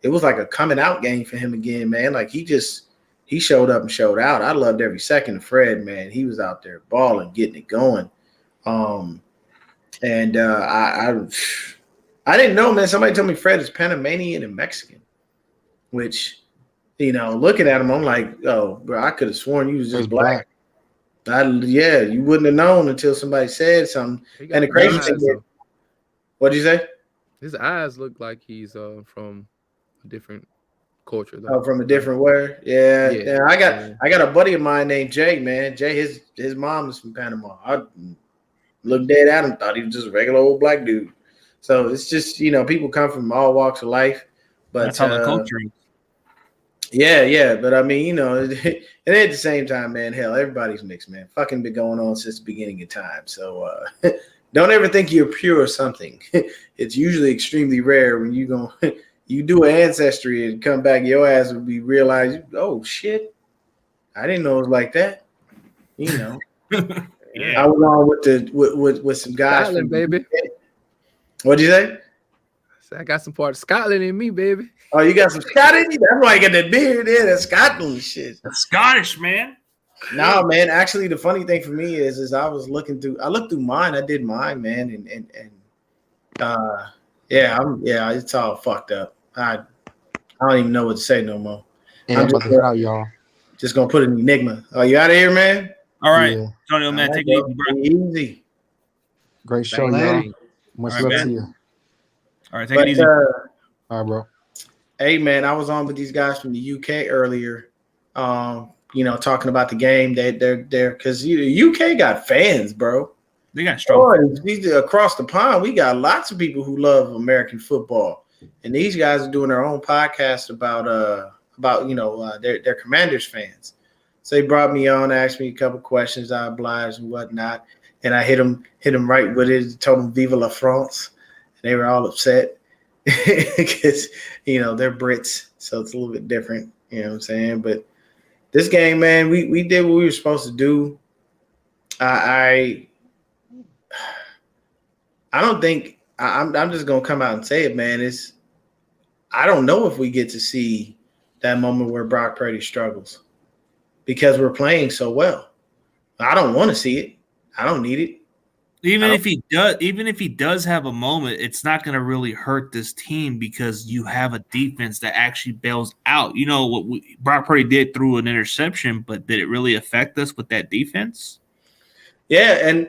It was like a coming out game for him again, man. Like he showed up and showed out. I loved every second of Fred, man. He was out there balling, getting it going. I didn't know, man. Somebody told me Fred is Panamanian and Mexican, which, looking at him, I'm like, oh, bro, I could have sworn you was just black. You wouldn't have known until somebody said something. And the crazy thing is, what'd you say? His eyes look like he's from a different culture. Though. Oh, from a different where? Yeah. I got a buddy of mine named Jay, man. Jay, his mom is from Panama. I looked dead at him, thought he was just a regular old black dude. So it's just, people come from all walks of life. But that's how the culture is. Yeah. But I mean, and at the same time, man, hell, everybody's mixed, man. Fucking been going on since the beginning of time. So don't ever think you're pure or something. It's usually extremely rare when you do an ancestry and come back, your ass would be realized, oh shit, I didn't know it was like that. Yeah. I was on with some guys Scotland, baby. What'd you say? I got some part of Scotland in me, baby. Oh, you got some Scotland? That's why you got that beard there. That Scotland shit. That's Scottish, man. No, man. Actually, the funny thing for me is I looked through mine. I did mine, man, it's all fucked up. I don't even know what to say no more. Yeah, I'm just out, y'all. Just gonna put an enigma. Oh, you out of here, man? All right, Antonio, man, take it easy, bro. Easy. Great show, y'all. Much love to you. All right, take it easy. All right, bro. Hey, man, I was on with these guys from the UK earlier. Talking about the game. They're because the UK got fans, bro. They got strong. Across the pond, we got lots of people who love American football, and these guys are doing their own podcast about their Commanders fans. So they brought me on, asked me a couple questions, I obliged and whatnot, and I hit them right with it, told them "Vive la France," and they were all upset because they're Brits, so it's a little bit different. You know what I'm saying? But this game, man, we did what we were supposed to do. I don't think I'm just gonna come out and say it, man. I don't know if we get to see that moment where Brock Purdy struggles because we're playing so well. I don't want to see it. I don't need it. Even if he does have a moment, it's not going to really hurt this team because you have a defense that actually bails out. You know what Brock Purdy did through an interception, but did it really affect us with that defense? Yeah, and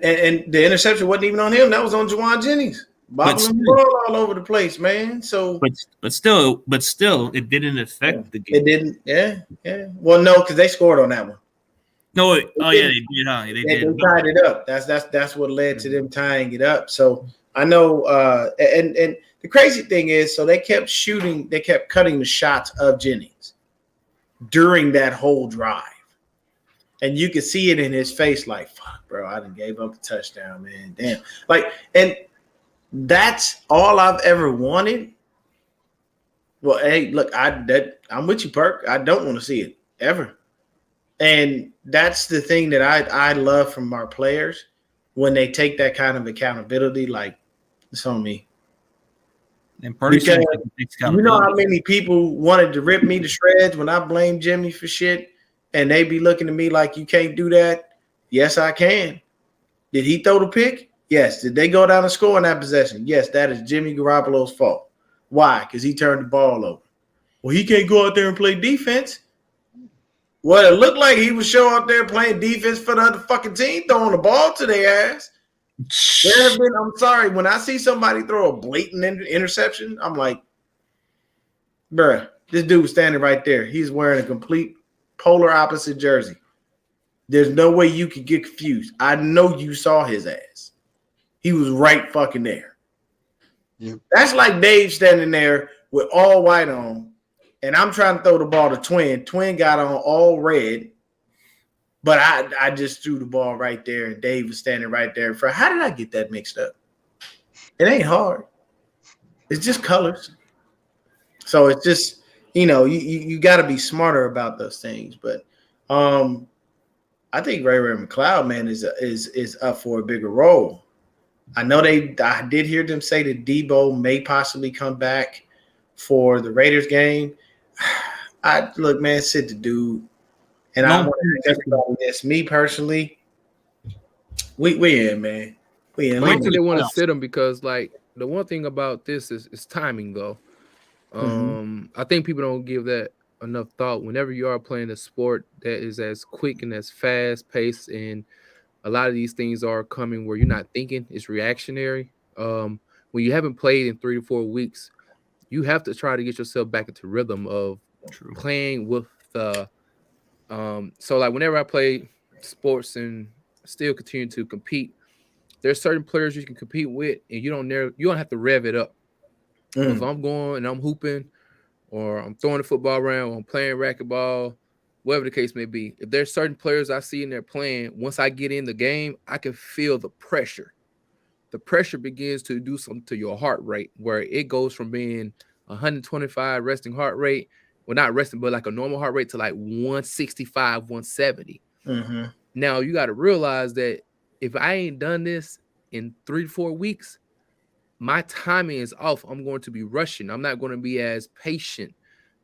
the interception wasn't even on him. That was on Juwan Jennings. Bobbling the ball all over the place, man. So, but still, it didn't affect the game. It didn't. Yeah. Well, no, because they scored on that one. No, they did. Huh? They did. They tied it up. That's what led to them tying it up. So I know. And the crazy thing is, so they kept shooting. They kept cutting the shots of Jennings during that whole drive, and you could see it in his face, like, "Fuck, bro, I done gave up a touchdown, man. Damn." And that's all I've ever wanted. Well, hey, look, I'm with you, Perk. I don't want to see it ever. And that's the thing that I love from our players when they take that kind of accountability, like it's on me. And because you know how many people wanted to rip me to shreds when I blamed Jimmy for shit, and they be looking at me like you can't do that. Yes, I can. Did he throw the pick? Yes. Did they go down and score in that possession? Yes, that is Jimmy Garoppolo's fault. Why? Because he turned the ball over. Well, he can't go out there and play defense. Well, it looked like he was showing out there playing defense for the other fucking team, throwing the ball to their ass. I'm sorry, when I see somebody throw a blatant interception, I'm like, bruh, this dude was standing right there. He's wearing a complete polar opposite jersey. There's no way you could get confused. I know you saw his ass. He was right fucking there. Yep. That's like Dave standing there with all white on, and I'm trying to throw the ball to Twin. Twin got on all red, but I just threw the ball right there, and Dave was standing right there. How did I get that mixed up? It ain't hard. It's just colors. So it's just, you got to be smarter about those things. But I think Ray McLeod, man, is up for a bigger role. I know I did hear them say that Debo may possibly come back for the Raiders game. Look, man, sit the dude. And I want to tell everybody this. Me personally, we in, man. We in. I think they want to sit him because, like, the one thing about this is timing, though. I think people don't give that enough thought. Whenever you are playing a sport that is as quick and as fast paced, and a lot of these things are coming where you're not thinking, it's reactionary. When you haven't played in 3 to 4 weeks, you have to try to get yourself back into rhythm of playing with the. So like whenever I play sports and still continue to compete, there's certain players you can compete with, and you don't have to rev it up. If I'm going and I'm hooping, or I'm throwing the football around, or I'm playing racquetball, whatever the case may be, if there's certain players I see in there playing, once I get in the game, I can feel the pressure. The pressure begins to do something to your heart rate, where it goes from being 125 resting heart rate, well, not resting, but like a normal heart rate, to like 165, 170. Now you got to realize that if I ain't done this in 3 to 4 weeks, my timing is off. I'm going to be rushing. I'm not going to be as patient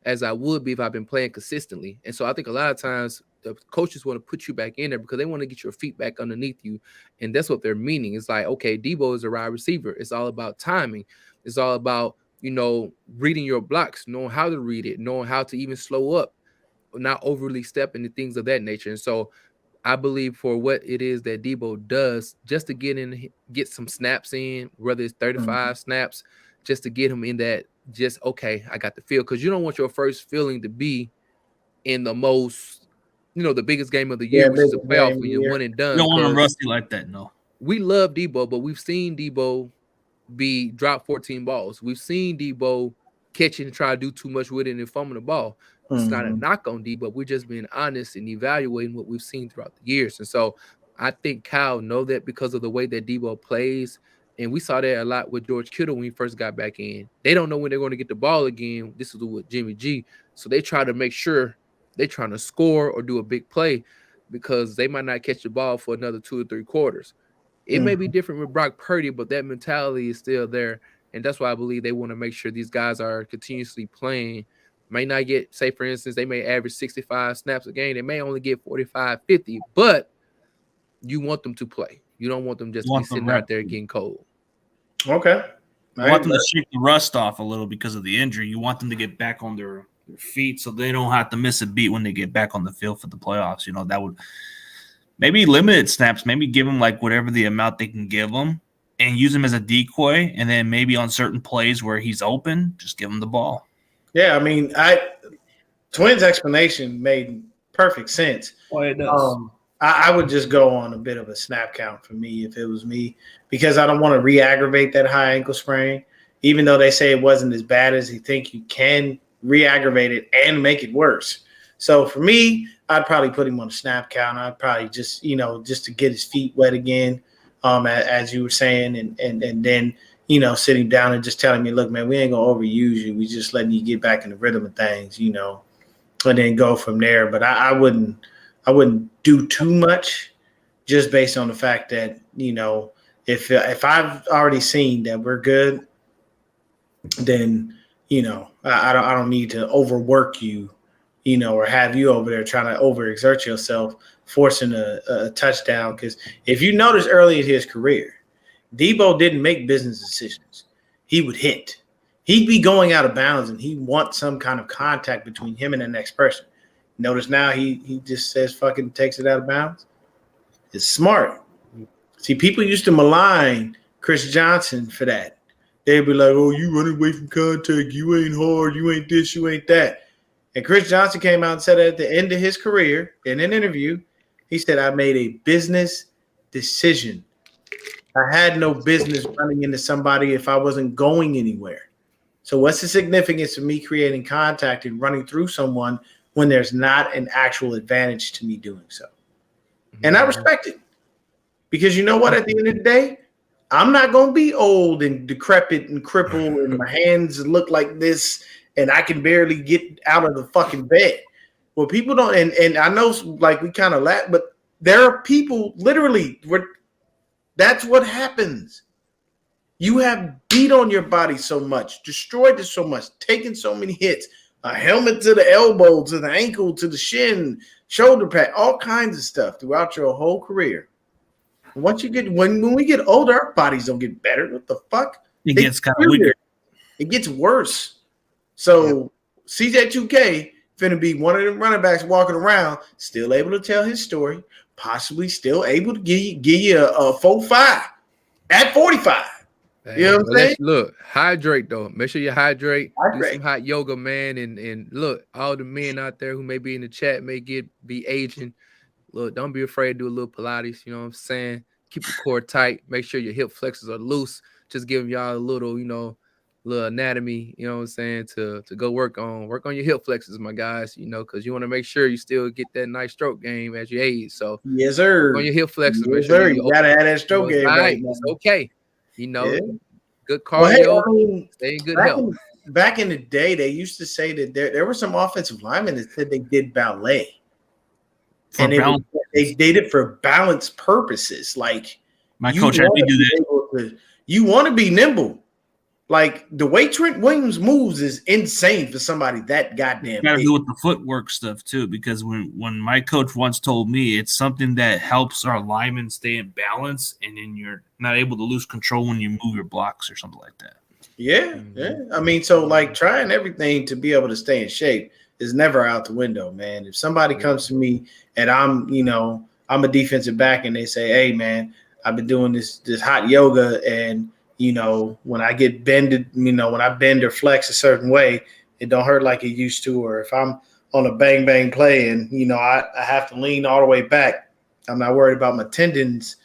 as I would be if I've been playing consistently. And so I think a lot of times the coaches want to put you back in there because they want to get your feet back underneath you. And that's what they're meaning. It's like, okay, Debo is a wide receiver. It's all about timing. It's all about, reading your blocks, knowing how to read it, knowing how to even slow up, not overly step into things of that nature. And so I believe for what it is that Debo does, just to get some snaps in, whether it's 35 snaps, just to get him in that, okay, I got the feel. Because you don't want your first feeling to be in the most, the biggest game of the year, which is a playoff when you're one and done. You don't want him rusty like that, no. we love Debo, but we've seen Debo be drop 14 balls. We've seen Debo catch it and try to do too much with it and fumble the ball. It's not a knock on Debo. We're just being honest and evaluating what we've seen throughout the years. And so I think Kyle know that because of the way that Debo plays. And we saw that a lot with George Kittle when he first got back in. They don't know when they're going to get the ball again. This is with Jimmy G. So they try to make sure they're trying to score or do a big play because they might not catch the ball for another 2 or 3 quarters. It may be different with Brock Purdy, but that mentality is still there. And that's why I believe they want to make sure these guys are continuously playing. May not get, say, for instance, they may average 65 snaps a game. They may only get 45, 50, but you want them to play. You don't want them just to be sitting out there getting cold. Okay. You want them to shake the rust off a little because of the injury. You want them to get back on their feet so they don't have to miss a beat when they get back on the field for the playoffs. You know, that would maybe limited snaps, maybe give them like whatever the amount they can give them and use him as a decoy. And then maybe on certain plays where he's open, just give him the ball. Yeah, I mean, Twins' explanation made perfect sense. Oh, it does. I would just go on a bit of a snap count for me if it was me because I don't want to re-aggravate that high ankle sprain. Even though they say it wasn't as bad as you think, you can re-aggravate it and make it worse. So for me, I'd probably put him on a snap count. I'd probably just, just to get his feet wet again, as you were saying, and then, sit him down and just telling me, look, man, we ain't going to overuse you. We just letting you get back in the rhythm of things, and then go from there. But I wouldn't do too much just based on the fact that, if I've already seen that we're good, then, I don't need to overwork you, or have you over there trying to overexert yourself, forcing a touchdown. Because if you notice early in his career, Debo didn't make business decisions. He would hit. He'd be going out of bounds, and he wants some kind of contact between him and the next person. Notice now he just says fucking takes it out of bounds. It's smart. See, people used to malign Chris Johnson for that. They'd be like, oh, you running away from contact. You ain't hard. You ain't this. You ain't that. And Chris Johnson came out and said at the end of his career in an interview, he said, I made a business decision. I had no business running into somebody if I wasn't going anywhere. So what's the significance of me creating contact and running through someone when there's not an actual advantage to me doing so? And I respect it. Because you know what? At the end of the day, I'm not going to be old and decrepit and crippled and my hands look like this and I can barely get out of the fucking bed. Well, people don't, and I know like we kind of laugh, but there are people literally where that's what happens. You have beat on your body so much, destroyed it so much, taken so many hits, a helmet to the elbow, to the ankle, to the shin, shoulder pad, all kinds of stuff throughout your whole career. Once you get when we get older, our bodies don't get better. What the fuck? It gets kind of weaker. It gets worse. So CJ2K finna be one of them running backs walking around, still able to tell his story, possibly still able to give you a 4.5 at 45. You know what I'm saying? Look, hydrate though. Make sure you hydrate. Do some hot yoga, man. And look, all the men out there who may be in the chat may be aging. Look, don't be afraid to do a little Pilates. You know what I'm saying? Keep your core tight. Make sure your hip flexors are loose. Just giving y'all a little, little anatomy, you know what I'm saying, to go work on your hip flexors, my guys, because you want to make sure you still get that nice stroke game as you age. So yes, sir. On your hip flexors, yes, sir. You gotta have that stroke game right. It's okay. Good cardio, stay in good health. Back in the day, they used to say that there were some offensive linemen that said they did ballet. And they did it for balance purposes. Like my coach had me do that. You want to be nimble. Like the way Trent Williams moves is insane for somebody that goddamn. You gotta do with the footwork stuff too, because when my coach once told me it's something that helps our linemen stay in balance, and then you're not able to lose control when you move your blocks or something like that. Yeah. I mean, so like trying everything to be able to stay in shape is never out the window, man. If somebody comes to me and I'm a defensive back and they say, hey man, I've been doing this hot yoga and when I get bended, when I bend or flex a certain way, it don't hurt like it used to. Or if I'm on a bang bang play and I have to lean all the way back, I'm not worried about my tendons,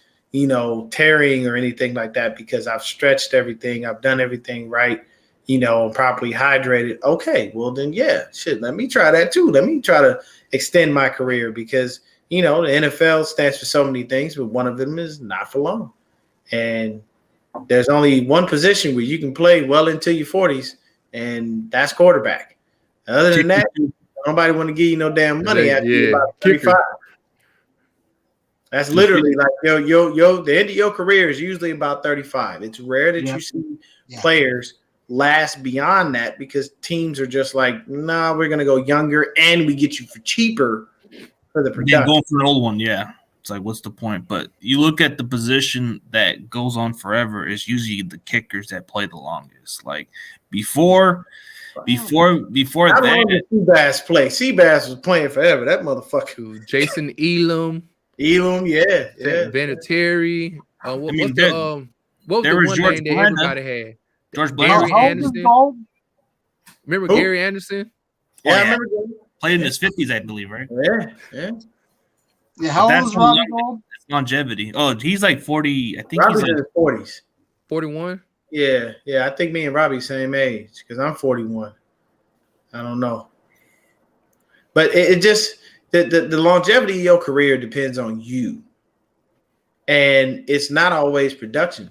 tearing or anything like that because I've stretched everything. I've done everything right, properly hydrated. Okay, well then, yeah, shit, let me try that too. Let me try to extend my career because, the NFL stands for so many things, but one of them is not for long. And there's only one position where you can play well into your 40s, and that's quarterback. Other than that, nobody want to give you no damn money after you're about 35. That's literally like the end of your career is usually about 35. It's rare that you see players last beyond that because teams are just like, nah, we're gonna go younger and we get you for cheaper for the production. Going for an old one, yeah. It's like, what's the point? But you look at the position that goes on forever is usually the kickers that play the longest. Like before How that, long did Seabass play? Seabass was playing forever. That motherfucker. Jason Elam, yeah. Vinatieri. What was the George one name that Blanda. everybody had? George Gary Blanda. Anderson. Remember Who? Gary Anderson? Yeah, I remember. Played in his 50s, I believe, right? Yeah. Yeah, how old is Robbie Gold? Longevity. Oh, he's like 40. I think Robbie's he's in his 40s. 41? Yeah. I think me and Robbie same age because I'm 41. I don't know. But it just the longevity of your career depends on you. And it's not always production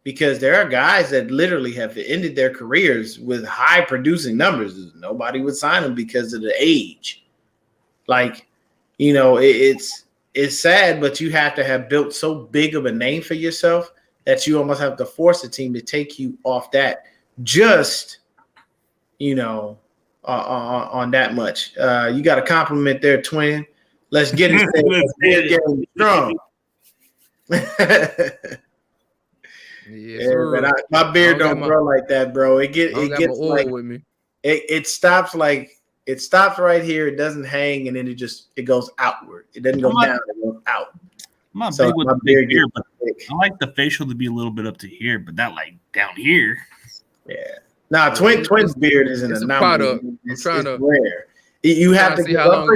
because there are guys that literally have ended their careers with high producing numbers. Nobody would sign them because of the age. Like, it's sad, but you have to have built so big of a name for yourself that you almost have to force a team to take you off that just, on that much. You got to compliment their twin. Let's get it strong. But my beard don't grow like that, bro. It gets like with me. It stops right here. It doesn't hang, and then it goes outward. It doesn't go down. It goes out. I'm not big with the big beard, but I like the facial to be a little bit up to here, but not like down here. Yeah. Now, Twin's beard is an anomaly. It's rare. You have to see how long.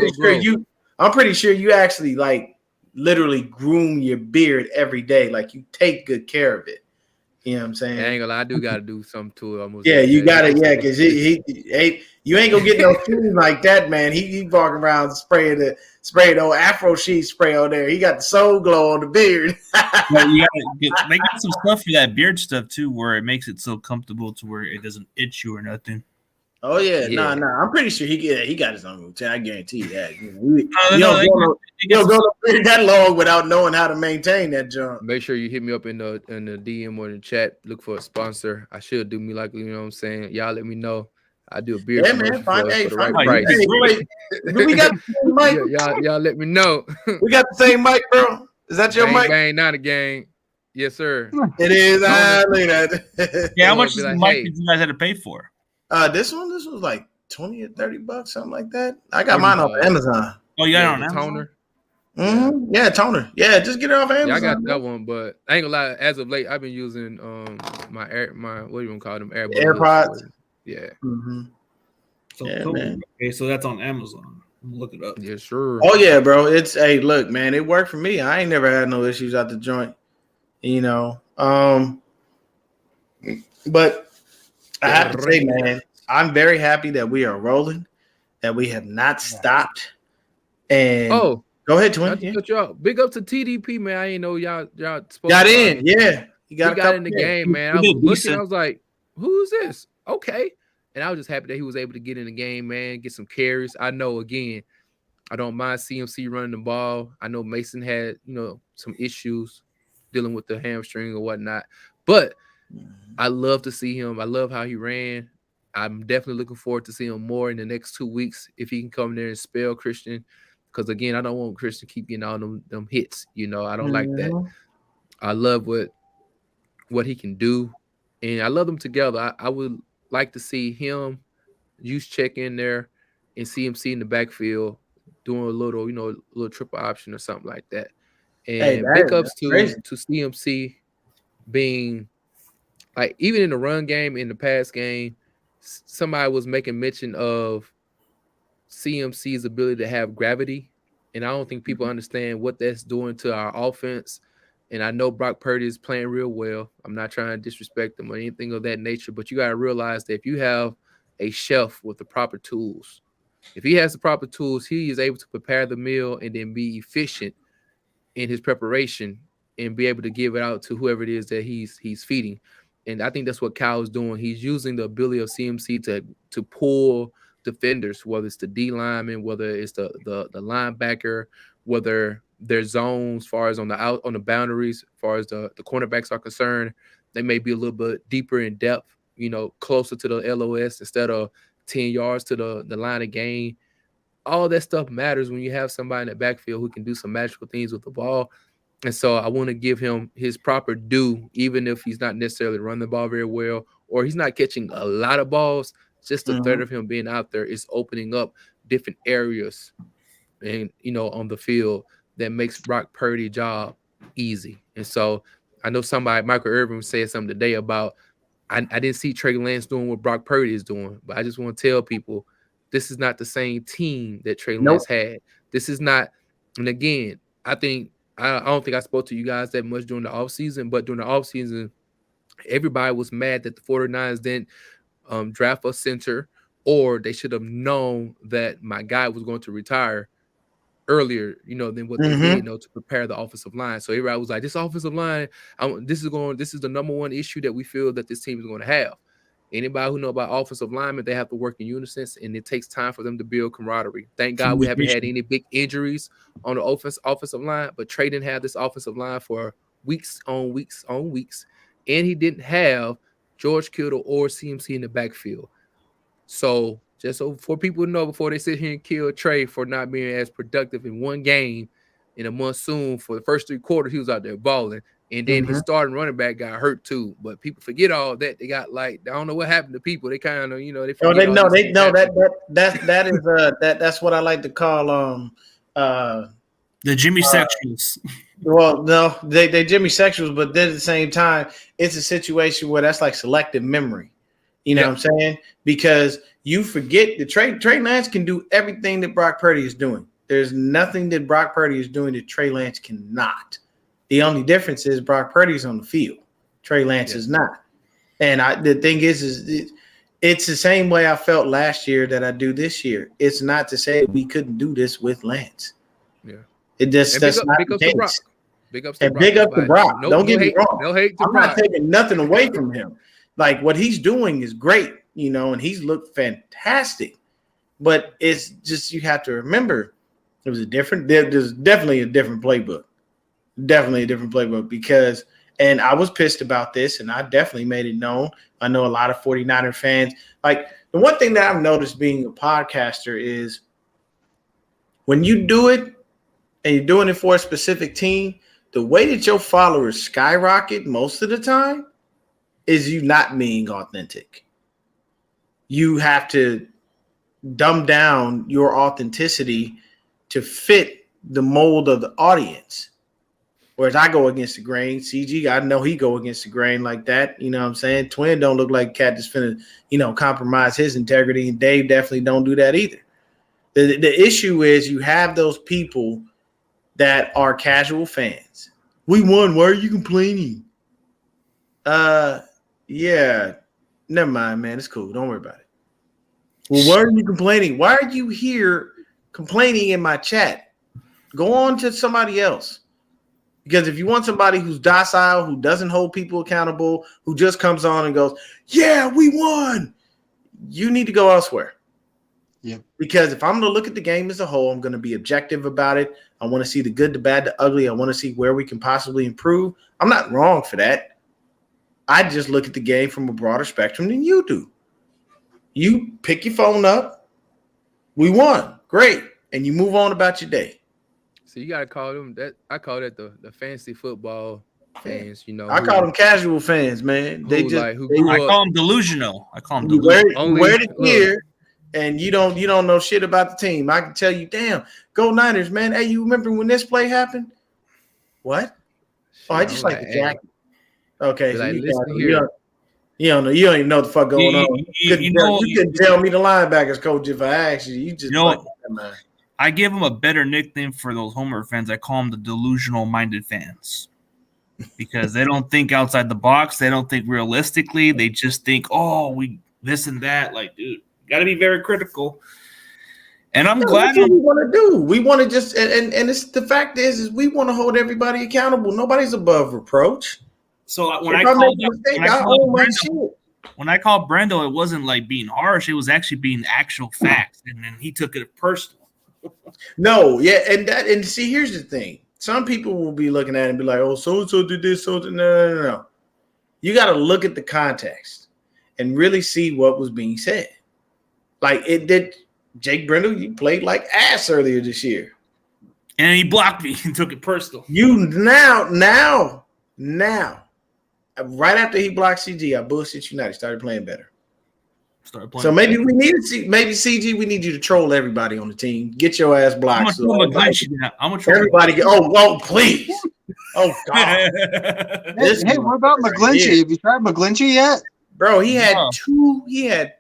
I'm pretty sure you actually like literally groom your beard every day. Like you take good care of it. You know what I'm saying? I ain't gonna lie, I do gotta do something to it. Almost you got it. Yeah, because you ain't gonna get no skin like that, man. He walking around spraying the old Afro Sheet spray on there. He got the soul glow on the beard. They got some stuff for that beard stuff too, where it makes it so comfortable to where it doesn't itch you or nothing. Oh yeah. Nah. I'm pretty sure he got his own routine. I guarantee you that. You don't go that long without knowing how to maintain that junk. Make sure you hit me up in the DM or in the chat. Look for a sponsor. I should do me like, you know what I'm saying. Y'all let me know. I do a beer commercial for the right price. We got the same mic. Y'all let me know. We got the same mic, bro. Is that your mic? Bang, not a gang. Yes, sir. It is. Look at that. Yeah, how much is the mic did you guys have to pay for? This was like $20 or $30, something like that. I got mine off Amazon. Oh, you got it on Amazon? Toner. Mm-hmm. Yeah, toner. Yeah, just get it off Amazon. Yeah, I got that one, but I ain't gonna lie. As of late, I've been using my what do you want to call them? AirPods. Yeah. Mm-hmm. Man. Okay, so that's on Amazon. Look it up. Yeah, sure. Oh yeah, bro. Look, man, it worked for me. I ain't never had no issues out the joint. But I have to say, man, I'm very happy that we are rolling, that we have not stopped. And go ahead, Twin. Big up to TDP, man. I ain't know y'all got in. Yeah, he got in the game, man. I was looking. I was like, "Who's this?" Okay, and I was just happy that he was able to get in the game, man. Get some carries. I know, again, I don't mind CMC running the ball. I know Mason had some issues dealing with the hamstring or whatnot, but I love to see him. I love how he ran. I'm definitely looking forward to seeing him more in the next 2 weeks if he can come there and spell Christian. Because again, I don't want Christian to keep getting all them hits. I don't like that. I love what he can do, and I love them together. I would like to see him, Juszczyk in there, and CMC in the backfield doing a little triple option or something like that. And big ups to CMC being like, even in the run game, in the pass game, somebody was making mention of CMC's ability to have gravity. And I don't think people understand what that's doing to our offense And I know Brock Purdy is playing real well. I'm not trying to disrespect him or anything of that nature, but you got to realize that if you have a chef with the proper tools, if he has the proper tools, he is able to prepare the meal and then be efficient in his preparation and be able to give it out to whoever it is that he's feeding. And I think that's what Cal is doing. He's using the ability of CMC to pull defenders, whether it's the D lineman, whether it's the linebacker, whether their zones, as far as on the boundaries, as far as the cornerbacks are concerned, they may be a little bit deeper in depth, closer to the LOS instead of 10 yards to the line of game. All that stuff matters when you have somebody in the backfield who can do some magical things with the ball. And so I want to give him his proper due, even if he's not necessarily running the ball very well or he's not catching a lot of balls. Just the threat of him being out there is opening up different areas and on the field that makes Brock Purdy's job easy. And so I know Michael Irvin said something today about I didn't see Trey Lance doing what Brock Purdy is doing, but I just want to tell people this is not the same team that Trey Lance had. This is not, and again, I don't think I spoke to you guys that much during the offseason, but during the offseason, everybody was mad that the 49ers didn't draft a center, or they should have known that my guy was going to retire earlier, than what they did, to prepare the offensive line. So everybody was like, this offensive line, this is the number one issue that we feel that this team is going to have. Anybody who know about offensive linemen, they have to work in unison, and it takes time for them to build camaraderie. Thank God we haven't had any big injuries on the offensive line, but Trey didn't have this offensive line for weeks on weeks on weeks, and he didn't have George Kittle or CMC in the backfield. So just so for people to know before they sit here and kill Trey for not being as productive in one game in a monsoon for the first 3 quarters, he was out there balling. And then his starting running back got hurt too. But people forget all that. They got I don't know what happened to people. They kind of, they forget. That's what I like to call the Jimmy sexuals. Well, no, they Jimmy sexuals, but then at the same time, it's a situation where that's like selective memory. You know what I'm saying? Because you forget that Trey Lance can do everything that Brock Purdy is doing. There's nothing that Brock Purdy is doing that Trey Lance cannot. The only difference is Brock Purdy's on the field. Trey Lance is not. And the thing is it's the same way I felt last year that I do this year. It's not to say we couldn't do this with Lance. Yeah. It just that's not the case. Big ups to Brock. Don't get me wrong. No hate to I'm Brock. not taking nothing away from him. Like what he's doing is great, and he's looked fantastic. But it's just you have to remember there's definitely a different playbook. Definitely a different playbook because, and I was pissed about this, and I definitely made it known. I know a lot of 49er fans. Like the one thing that I've noticed being a podcaster is when you do it and you're doing it for a specific team, the way that your followers skyrocket most of the time is you not being authentic. You have to dumb down your authenticity to fit the mold of the audience. Whereas I go against the grain. CG, I know he go against the grain like that. You know what I'm saying? Twin don't look like a cat that's finna, compromise his integrity. And Dave definitely don't do that either. The issue is you have those people that are casual fans. We won. Why are you complaining? Yeah. Never mind, man. It's cool. Don't worry about it. Well, why are you complaining? Why are you here complaining in my chat? Go on to somebody else. Because if you want somebody who's docile, who doesn't hold people accountable, who just comes on and goes, yeah, we won, you need to go elsewhere. Yeah. Because if I'm going to look at the game as a whole, I'm going to be objective about it. I want to see the good, the bad, the ugly. I want to see where we can possibly improve. I'm not wrong for that. I just look at the game from a broader spectrum than you do. You pick your phone up. We won. Great. And you move on about your day. So you gotta call them that. I call that the fantasy football fans. I call them casual fans, man. I call them delusional. You wear the gear, and you don't know shit about the team. I can tell you, damn, go Niners, man. Hey, you remember when this play happened? What? Oh, I just like the jacket. Okay, so you don't know. You don't even know what the fuck going on. You couldn't tell me the linebackers coach if I asked you. You just man. I give them a better nickname for those Homer fans. I call them the delusional-minded fans. because they don't think outside the box. They don't think realistically. They just think, oh, we this and that. Like, dude, you got to be very critical. And I'm glad that's what we want to do. We want to just and it's the fact is we want to hold everybody accountable. Nobody's above reproach. So when I called Brendo, it wasn't like being harsh. It was actually being actual facts, and then he took it personal. No, yeah, and see, here's the thing. Some people will be looking at it and be like, "Oh, so and so did this, so no. You got to look at the context and really see what was being said. Like it did. Jake Brendel, you played like ass earlier this year, and he blocked me and took it personal. You now, right after he blocked CG, I bullshit you not. He started playing better. So maybe we need to see. Maybe CG, we need you to troll everybody on the team. Get your ass blocked. I'm gonna troll everybody. Oh, please. Oh God. Hey, what about McGlinchey? Have you tried McGlinchey yet? Bro, he had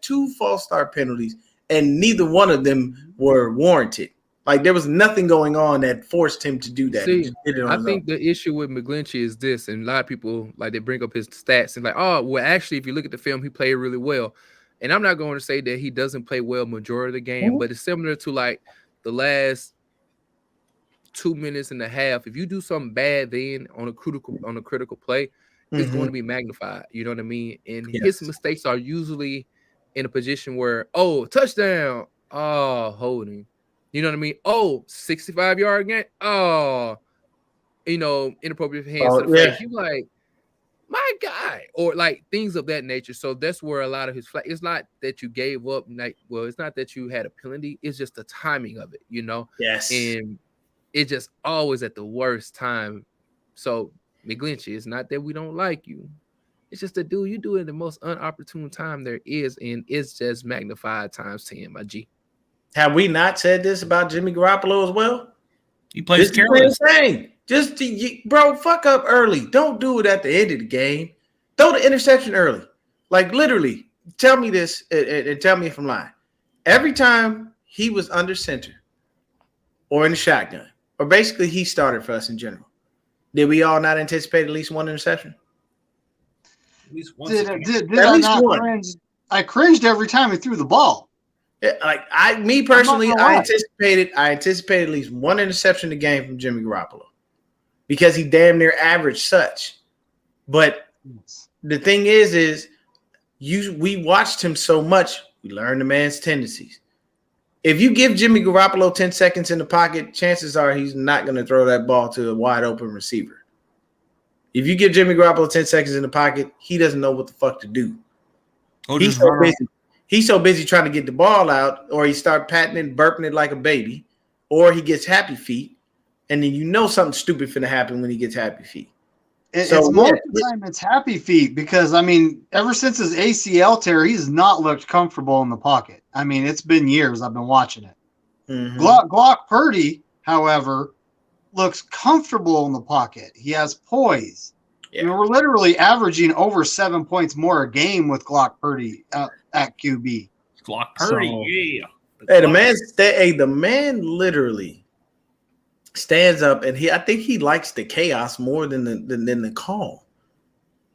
two false start penalties. And neither one of them were warranted. Like there was nothing going on that forced him to do that. See, I think the issue with McGlinchey is this, and a lot of people like they bring up his stats and like, oh, well, actually, if you look at the film, he played really well. And I'm not going to say that he doesn't play well majority of the game, but it's similar to like the last 2 minutes and a half. If you do something bad then on a critical play, it's going to be magnified. You know what I mean? And his mistakes are usually in a position where, oh, touchdown, oh, holding. You know what I mean? Oh, 65-yard game. Oh, inappropriate hands to the face. You like, my guy, or like things of that nature. So that's where a lot of his flag. It's not that you gave up. It's not that you had a penalty. It's just the timing of it. Yes. And it's just always at the worst time. So McGlinchey, it's not that we don't like you. It's just that, dude, you do it at the most unopportune time there is, and it's just magnified times 10, my G. Have we not said this about Jimmy Garoppolo as well? He plays careless. Bro, fuck up early. Don't do it at the end of the game. Throw the interception early. Like, literally, tell me this and tell me if I'm lying. Every time he was under center or in the shotgun, or basically he started for us in general, did we all not anticipate at least one interception? At least one. Did I not cringe? I cringed every time he threw the ball. Yeah, like I anticipated at least one interception a game from Jimmy Garoppolo because he damn near averaged such. But the thing is we watched him so much, we learned the man's tendencies. If you give Jimmy Garoppolo 10 seconds in the pocket, chances are he's not going to throw that ball to a wide open receiver. If you give Jimmy Garoppolo 10 seconds in the pocket, he doesn't know what the fuck to do. He's so busy trying to get the ball out, or he start patting it, burping it like a baby, or he gets happy feet, and then something stupid finna happen when he gets happy feet. It's most of the time it's happy feet because, ever since his ACL tear, he's not looked comfortable in the pocket. It's been years I've been watching it. Mm-hmm. Glock Purdy, however, looks comfortable in the pocket. He has poise. Yeah. We're literally averaging over 7 points more a game with Glock Purdy at QB. Glock Purdy, yeah. Hey, the man literally stands up, and I think he likes the chaos more than the calm.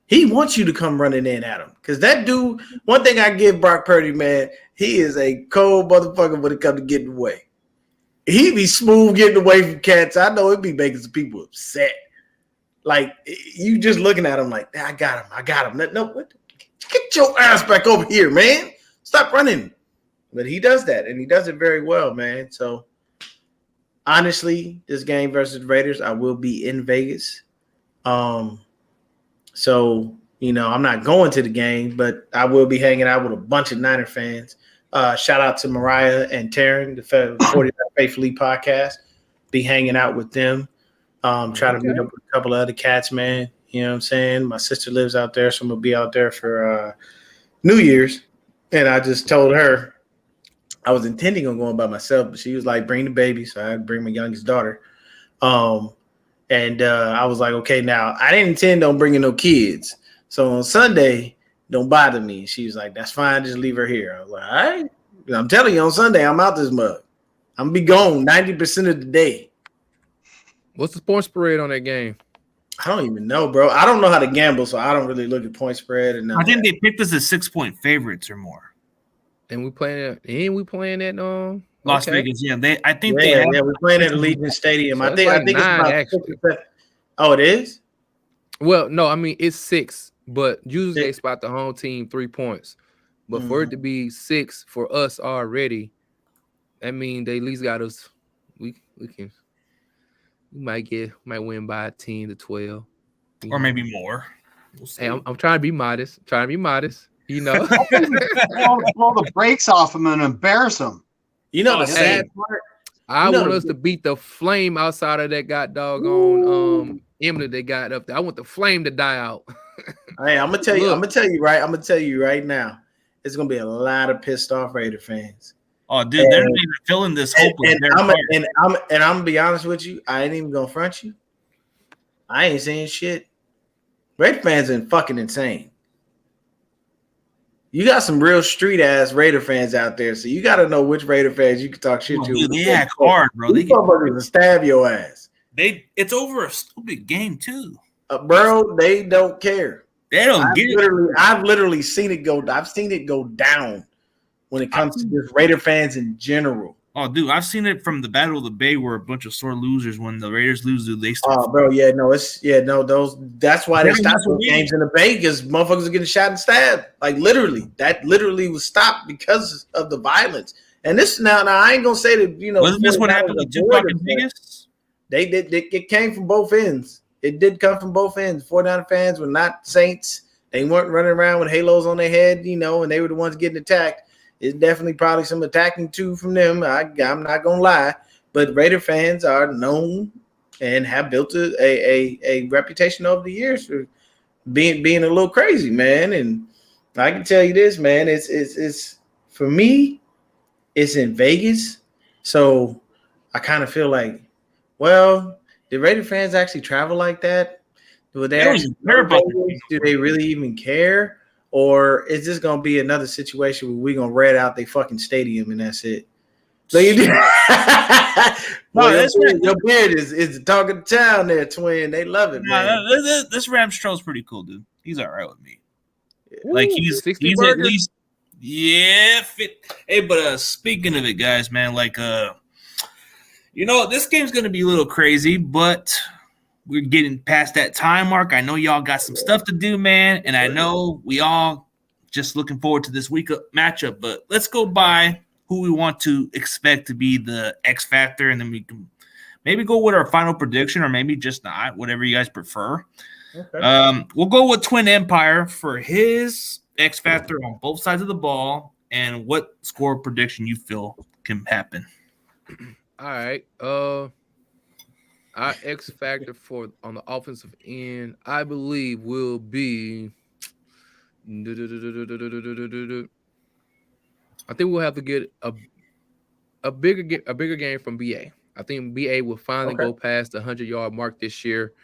He wants you to come running in at him because that dude. One thing I give Brock Purdy, man, he is a cold motherfucker when it comes to getting away. He be smooth getting away from cats. I know it be making some people upset. Like, you just looking at him like, I got him. No, get your ass back over here, man. Stop running. But he does that, and he does it very well, man. So, honestly, this game versus the Raiders, I will be in Vegas. So, I'm not going to the game, but I will be hanging out with a bunch of Niner fans. Shout out to Mariah and Taryn, the 49 Faithfully podcast. Be hanging out with them. Try to meet up with a couple of other cats, man. You know what I'm saying? My sister lives out there, so I'm going to be out there for New Year's. And I just told her I was intending on going by myself, but she was like, bring the baby. So I had to bring my youngest daughter. And I was like, okay, now I didn't intend on bringing no kids. So on Sunday, don't bother me. She was like, that's fine. Just leave her here. I was like, all right. I'm telling you, on Sunday, I'm out this mug. I'm going to be gone 90% of the day. What's the points spread on that game? I don't even know, bro. I don't know how to gamble, so I don't really look at point spread and I think they picked us as 6-point favorites or more. And we playing at Las okay. Vegas, yeah. I think yeah, they have. we're playing at Allegiant Stadium. So I it's think like it's 9, about actually. 6 or 7. Oh, it is? Well, no, I mean it's 6, but usually they 6. spot the home team 3 points. But for it to be 6 for us already, that means they at least got us. We might win by 10 to 12. Or maybe more. We'll see. Hey, I'm trying to be modest. You know. Blow the brakes off them and embarrass them. You know the Hey, sad part? I know want the- us to beat the flame outside of that doggone emblem they got up there. I want the flame to die out. Hey, I'm gonna tell you. Look. I'm gonna tell you right now. It's gonna be a lot of pissed off Raider fans. Oh, dude, they're not even feeling this hope. I'm gonna be honest with you. I ain't even gonna front you. I ain't saying shit. Raider fans are fucking insane. You got some real street ass Raider fans out there, so you got to know which Raider fans you can talk shit to. Dude, they act hard, bro. These motherfuckers will stab your ass. It's over a stupid game too, bro. They don't care. They don't get it. I've literally seen it go. I've seen it go down when it comes to just Raider fans in general. Oh, dude, I've seen it from the Battle of the Bay where a bunch of sore losers, when the Raiders lose, they start. Oh, bro, that's why they stopped those games in the Bay, because motherfuckers are getting shot and stabbed. Like literally, that literally was stopped because of the violence. And this now I ain't gonna say that, Wasn't this what happened with Tupac in Vegas? They did. It came from both ends. It did come from both ends. 49 fans were not saints. They weren't running around with halos on their head, and they were the ones getting attacked. It's definitely probably some attacking too from them. I'm not gonna lie, but Raider fans are known and have built a reputation over the years for being a little crazy, man. And I can tell you this, man. It's for me. It's in Vegas, so I kind of feel like, well, did Raider fans actually travel like that? Would they actually care about Vegas? Do they really even care? Or is this gonna be another situation where we're gonna red out their fucking stadium and that's it? So you do. Your beard is talking town there, twin. They love it, man. This Ramstro's pretty cool, dude. He's all right with me. Ooh, like he's burger. At least fit. Hey, but speaking of it, guys, man, this game's gonna be a little crazy, but we're getting past that time mark. I know y'all got some stuff to do, man, and I know we all just looking forward to this week matchup. But let's go by who we want to expect to be the X factor, and then we can maybe go with our final prediction, or maybe just not, whatever you guys prefer. Okay. We'll go with Twin Empire for his X factor on both sides of the ball, and what score prediction you feel can happen. All right. Our X factor on the offensive end, I believe, will be. I think we'll have to get a bigger game from BA. I think BA will finally go past the 100-yard mark this year.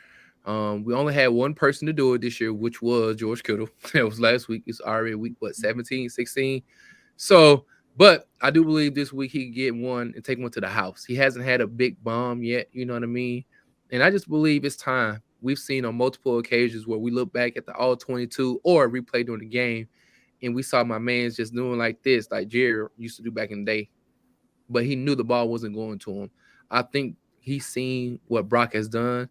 We only had one person to do it this year, which was George Kittle. That was last week. It's already week 17, 16. So, but I do believe this week he can get one and take one to the house. He hasn't had a big bomb yet, you know what I mean? And I just believe it's time. We've seen on multiple occasions where we look back at the All-22 or replay during the game, and we saw my man's just doing like this, like Jerry used to do back in the day. But he knew the ball wasn't going to him. I think he's seen what Brock has done.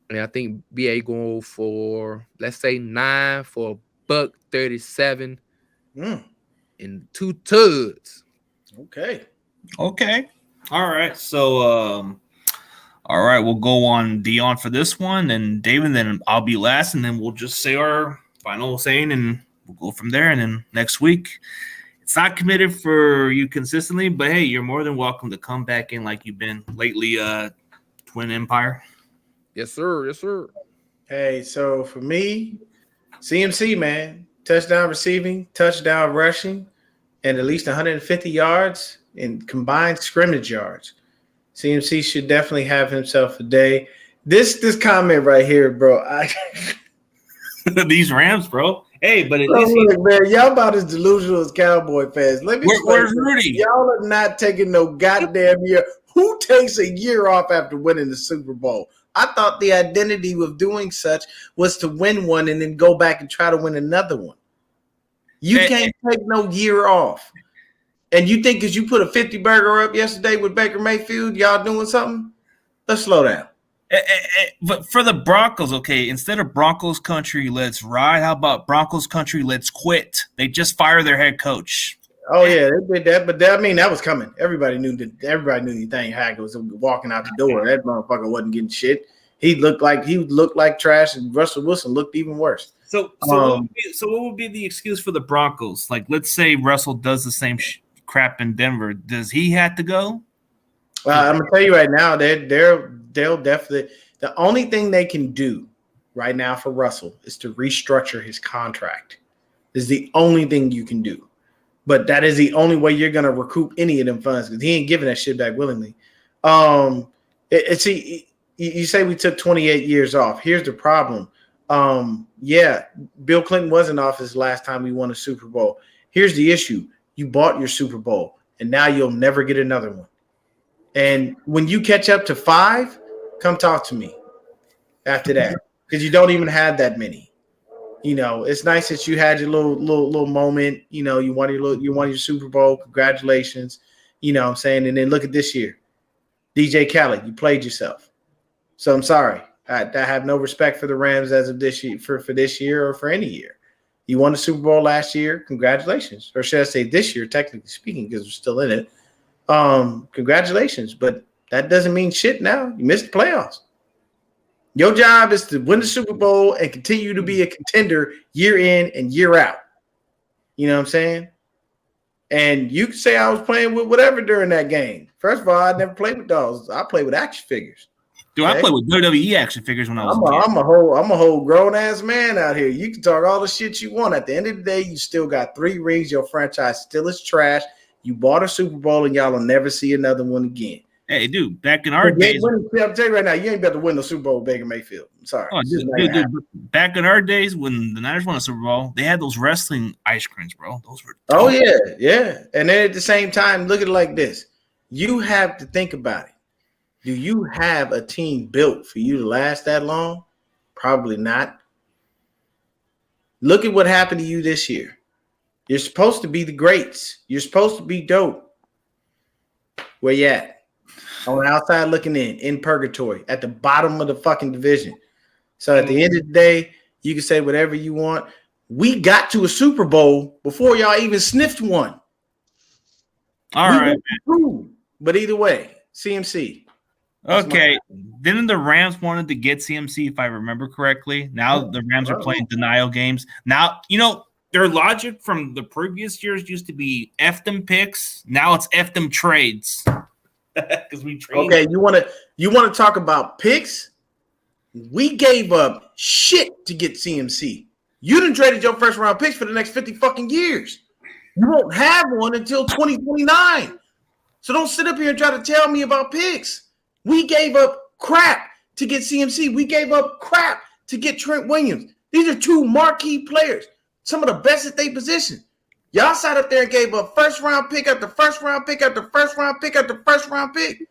And I think BA going for, let's say, 9 for $137 and 2 tuds. Okay. All right. So, all right, we'll go on Dion for this one, and David, then I'll be last, and then we'll just say our final saying, and we'll go from there. And then next week, it's not committed for you consistently, but hey, you're more than welcome to come back in like you've been lately, Twin Empire. Yes, sir. Yes, sir. Hey, so for me, CMC, man, touchdown receiving, touchdown rushing, and at least 150 yards in combined scrimmage yards. CMC should definitely have himself a day. This comment right here, bro. These Rams, bro. Hey, but at So least look, man, y'all about as delusional as Cowboy fans. Let me where's explain. Rudy? Y'all are not taking no goddamn year. Who takes a year off after winning the Super Bowl? I thought the identity of doing such was to win one and then go back and try to win another one. You can't take no year off. And you think because you put a 50 burger up yesterday with Baker Mayfield, y'all doing something? Let's slow down. But for the Broncos, okay, instead of Broncos country, let's ride. How about Broncos country, let's quit? They just fired their head coach. Oh yeah, they did that, but that was coming. Everybody knew Nathaniel Hackett was walking out the door. That motherfucker wasn't getting shit. He looked like trash, and Russell Wilson looked even worse. So what would be the excuse for the Broncos? Like, let's say Russell does the same crap in Denver. Does he have to go? I'm gonna tell you right now, they'll definitely. The only thing they can do right now for Russell is to restructure his contract. Is the only thing you can do. But that is the only way you're going to recoup any of them funds because he ain't giving that shit back willingly. You say we took 28 years off. Here's the problem. Yeah, Bill Clinton was in office last time we won a Super Bowl. Here's the issue. You bought your Super Bowl, and now you'll never get another one. And when you catch up to 5, come talk to me after that because you don't even have that many. You know, it's nice that you had your little moment. You know, you won your Super Bowl. Congratulations. You know what I'm saying? And then look at this year. DJ Khaled, you played yourself. So I'm sorry. I have no respect for the Rams as of this year, for this year or for any year. You won the Super Bowl last year. Congratulations. Or should I say this year, technically speaking, because we're still in it. Congratulations. But that doesn't mean shit now. You missed the playoffs. Your job is to win the Super Bowl and continue to be a contender year in and year out. You know what I'm saying? And you can say I was playing with whatever during that game. First of all, I never played with dolls. I played with action figures. Dude, okay? I played with WWE action figures when I was I'm a whole grown ass man out here. You can talk all the shit you want. At the end of the day, you still got 3 rings. Your franchise still is trash. You bought a Super Bowl and y'all will never see another one again. Hey, dude, back in our days. I'll tell you right now, you ain't about to win the Super Bowl with Baker Mayfield. I'm sorry. Oh, dude, back in our days when the Niners won a Super Bowl, they had those wrestling ice creams, bro. Those were dope. Oh, yeah. And then at the same time, look at it like this. You have to think about it. Do you have a team built for you to last that long? Probably not. Look at what happened to you this year. You're supposed to be the greats. You're supposed to be dope. Where you at? On the outside looking in purgatory, at the bottom of the fucking division. So at the end of the day, you can say whatever you want. We got to a Super Bowl before y'all even sniffed one. All right. But either way, CMC. Okay. Didn't the Rams wanted to get CMC, if I remember correctly? Now the Rams are playing denial games. Now, you know, their logic from the previous years used to be F them picks. Now it's F them trades. Because we trade. Okay, you want to talk about picks? We gave up shit to get CMC. You done traded your first round picks for the next 50 fucking years. You won't have one until 2029. So don't sit up here and try to tell me about picks. We gave up crap to get CMC. We gave up crap to get Trent Williams. These are 2 marquee players, some of the best at their position. Y'all sat up there and gave up first round pick after first round pick after first round pick after first round pick.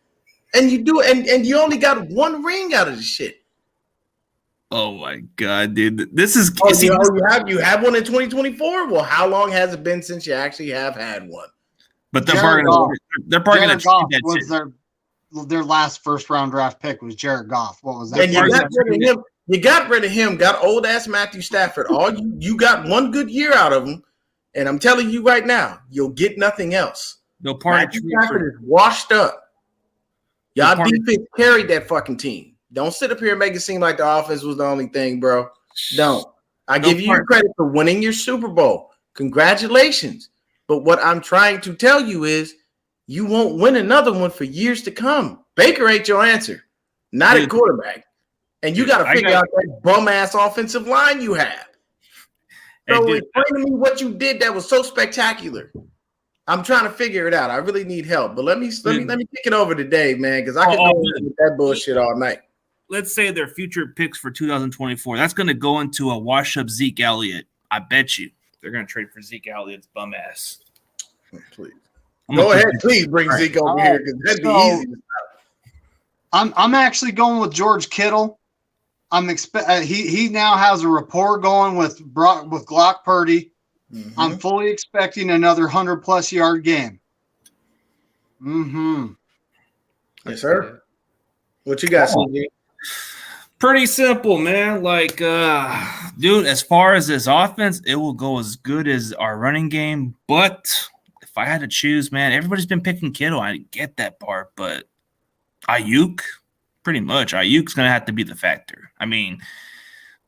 And you do and you only got 1 ring out of this shit. Oh my god, dude. This is you have one in 2024? Well, how long has it been since you actually have had one? But they're probably gonna Goff was their last first round draft pick was Jared Goff. What was that? And you got rid of him, got old ass Matthew Stafford. You got 1 good year out of him. And I'm telling you right now, you'll get nothing else. No part Matthew Stafford is washed up. Y'all defense carried that fucking team. Don't sit up here and make it seem like the offense was the only thing, bro. Don't. I give you credit for winning your Super Bowl. Congratulations. But what I'm trying to tell you is you won't win another one for years to come. Baker ain't your answer. Not at quarterback. And you got to figure out that bum-ass offensive line you have. So explain to me what you did that was so spectacular. I'm trying to figure it out. I really need help. But let me kick it over to Dave, man, because I can go with that bullshit all night. Let's say their future picks for 2024. That's going to go into a wash-up Zeke Elliott. I bet you they're going to trade for Zeke Elliott's bum ass. Please. I'm Go gonna ahead, keep- please bring All right. Zeke over here because that'd be So- easy. I'm actually going with George Kittle. He now has a rapport going with Glock Purdy. Mhm. I'm fully expecting another 100+ yard game. Yes, sir. What you got, CG? Pretty simple, man. Like, dude, as far as this offense, it will go as good as our running game. But if I had to choose, man, everybody's been picking Kittle. I get that part, but Ayuk, pretty much, Ayuk's going to have to be the factor. I mean,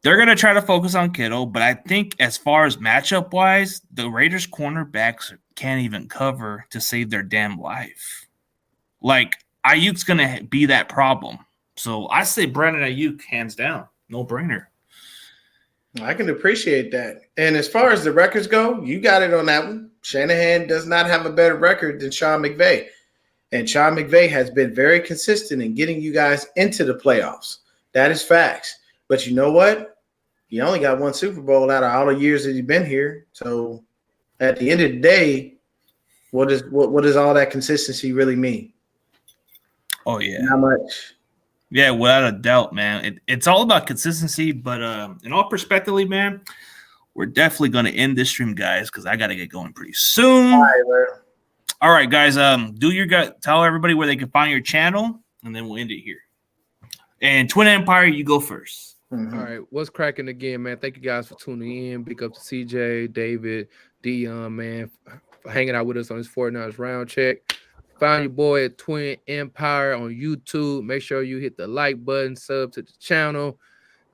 they're going to try to focus on Kittle, but I think as far as matchup-wise, the Raiders' cornerbacks can't even cover to save their damn life. Like, Ayuk's going to be that problem. So I say Brandon Ayuk, hands down. No-brainer. I can appreciate that. And as far as the records go, you got it on that one. Shanahan does not have a better record than Sean McVay. And Sean McVay has been very consistent in getting you guys into the playoffs. That is facts. But you know what? You only got one Super Bowl out of all the years that you've been here. So at the end of the day, what does all that consistency really mean? Oh, yeah. Not much. Yeah, without a doubt, man. It's all about consistency, but in all perspectively, man, we're definitely going to end this stream, guys, because I got to get going pretty soon. All right, guys, tell everybody where they can find your channel, and then we'll end it here. And Twin Empire, you go first. Mhm. All right, what's cracking again, man? Thank you guys for tuning in. Big up to CJ, David, Dion, man, for hanging out with us on this 49ers round check. Find your boy at Twin Empire on YouTube. Make sure you hit the like button, sub to the channel.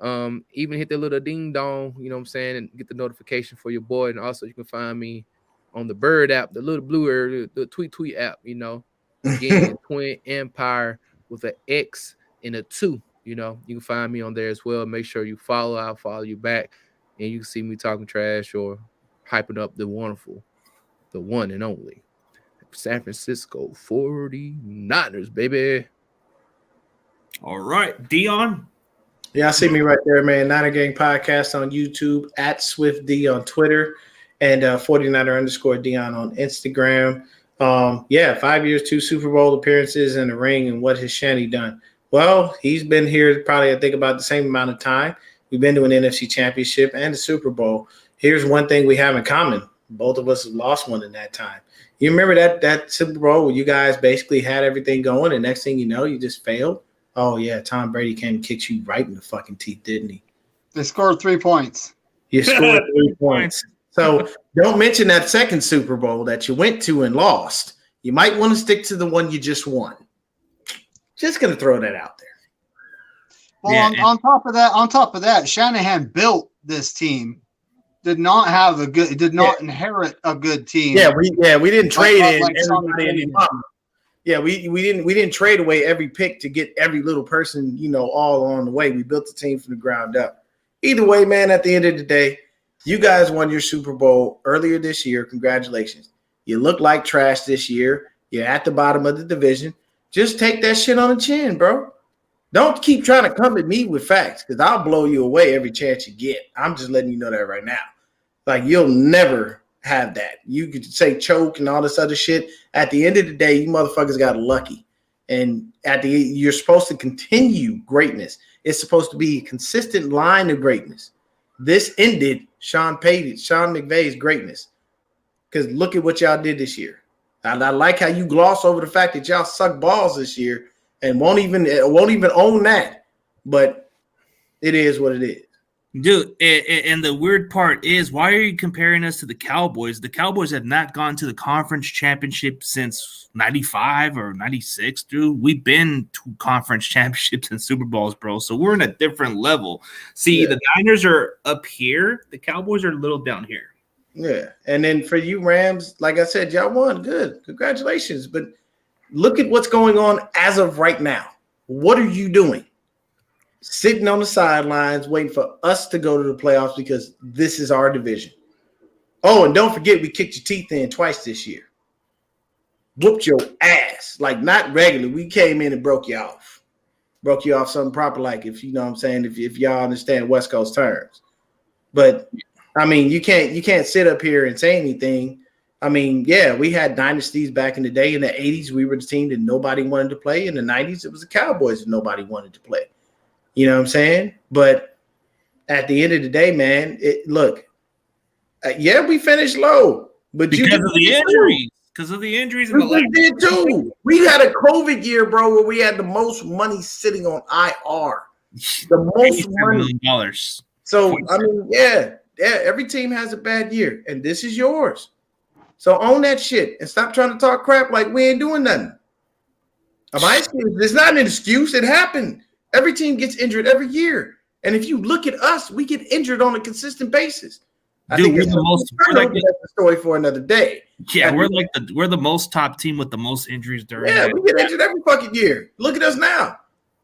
Even hit the little ding dong, you know what I'm saying, and get the notification for your boy. And also you can find me on the Bird app, the little blue area, the tweet app, you know. Again, Twin Empire with an X and a 2. You know, you can find me on there as well. Make sure you follow. I'll follow you back. And you can see me talking trash or hyping up the wonderful, the one and only San Francisco 49ers, baby. All right, Dion. Yeah, I see me right there, man. Niner Gang Podcast on YouTube, at SwiftD on Twitter, and 49er_Dion on Instagram. 5 years, 2 Super Bowl appearances in the ring, and what has Shanny done? Well, he's been here probably, I think, about the same amount of time. We've been to an NFC Championship and a Super Bowl. Here's one thing we have in common. Both of us have lost one in that time. You remember that Super Bowl where you guys basically had everything going, and next thing you know, you just failed? Oh, yeah, Tom Brady came and kicked you right in the fucking teeth, didn't he? They scored 3 points. You scored 3 points. So don't mention that second Super Bowl that you went to and lost. You might want to stick to the one you just won. Just going to throw that out there. Well, Yeah, on top of that, Shanahan built this team. Did not inherit a good team. Yeah, we didn't trade in like everybody in the top. Yeah, we didn't trade away every pick to get every little person, all along the way. We built the team from the ground up. Either way, man, at the end of the day, you guys won your Super Bowl earlier this year. Congratulations. You look like trash this year. You're at the bottom of the division. Just take that shit on the chin, bro. Don't keep trying to come at me with facts because I'll blow you away every chance you get. I'm just letting you know that right now. Like, you'll never have that. You could say choke and all this other shit. At the end of the day, you motherfuckers got lucky. And you're supposed to continue greatness. It's supposed to be a consistent line of greatness. This ended Sean McVay's greatness. Because look at what y'all did this year. I like how you gloss over the fact that y'all suck balls this year and won't even own that. But it is what it is. Dude, and the weird part is, why are you comparing us to the Cowboys? The Cowboys have not gone to the conference championship since 95 or 96, dude. We've been to conference championships and Super Bowls, bro. So we're in a different level. See, The Niners are up here. The Cowboys are a little down here. Yeah. And then for you Rams, like I said, y'all won. Good. Congratulations. But look at what's going on as of right now. What are you doing? Sitting on the sidelines waiting for us to go to the playoffs because this is our division. Oh, and don't forget we kicked your teeth in twice this year. Whooped your ass. Like, not regular. We came in and broke you off. Broke you off something proper, like, if you know what I'm saying, if y'all understand West Coast terms. But I mean, you can't sit up here and say anything. I mean, yeah, we had dynasties back in the day. In the 80s, we were the team that nobody wanted to play. In the 90s, it was the Cowboys that nobody wanted to play. You know what I'm saying? But at the end of the day, man, yeah, we finished low. But because of the injuries. Because of the injuries. We did too. We had a COVID year, bro, where we had the most money sitting on IR. The most money. $1 million. So, I mean, yeah, every team has a bad year, and this is yours. So own that shit and stop trying to talk crap like we ain't doing nothing. It's not an excuse. It happened. Every team gets injured every year. And if you look at us, we get injured on a consistent basis. Dude, we're the most. That's a story for another day. Yeah, we're the most top team with the most injuries during. Yeah, we get injured every fucking year. Look at us now.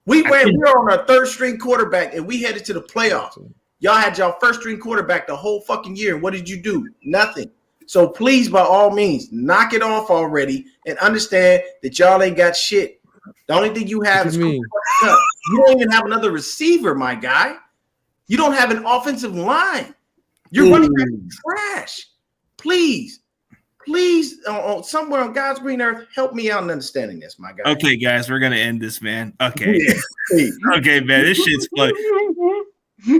We're on our third string quarterback, and we headed to the playoffs. Y'all had y'all first string quarterback the whole fucking year. What did you do? Nothing. So please, by all means, knock it off already and understand that y'all ain't got shit. The only thing you have is you don't even have another receiver, my guy. You don't have an offensive line. You're running back trash. Please, somewhere on God's green earth, help me out in understanding this, my guy. Okay, guys, we're gonna end this, man. Okay. Okay, man, this shit's funny.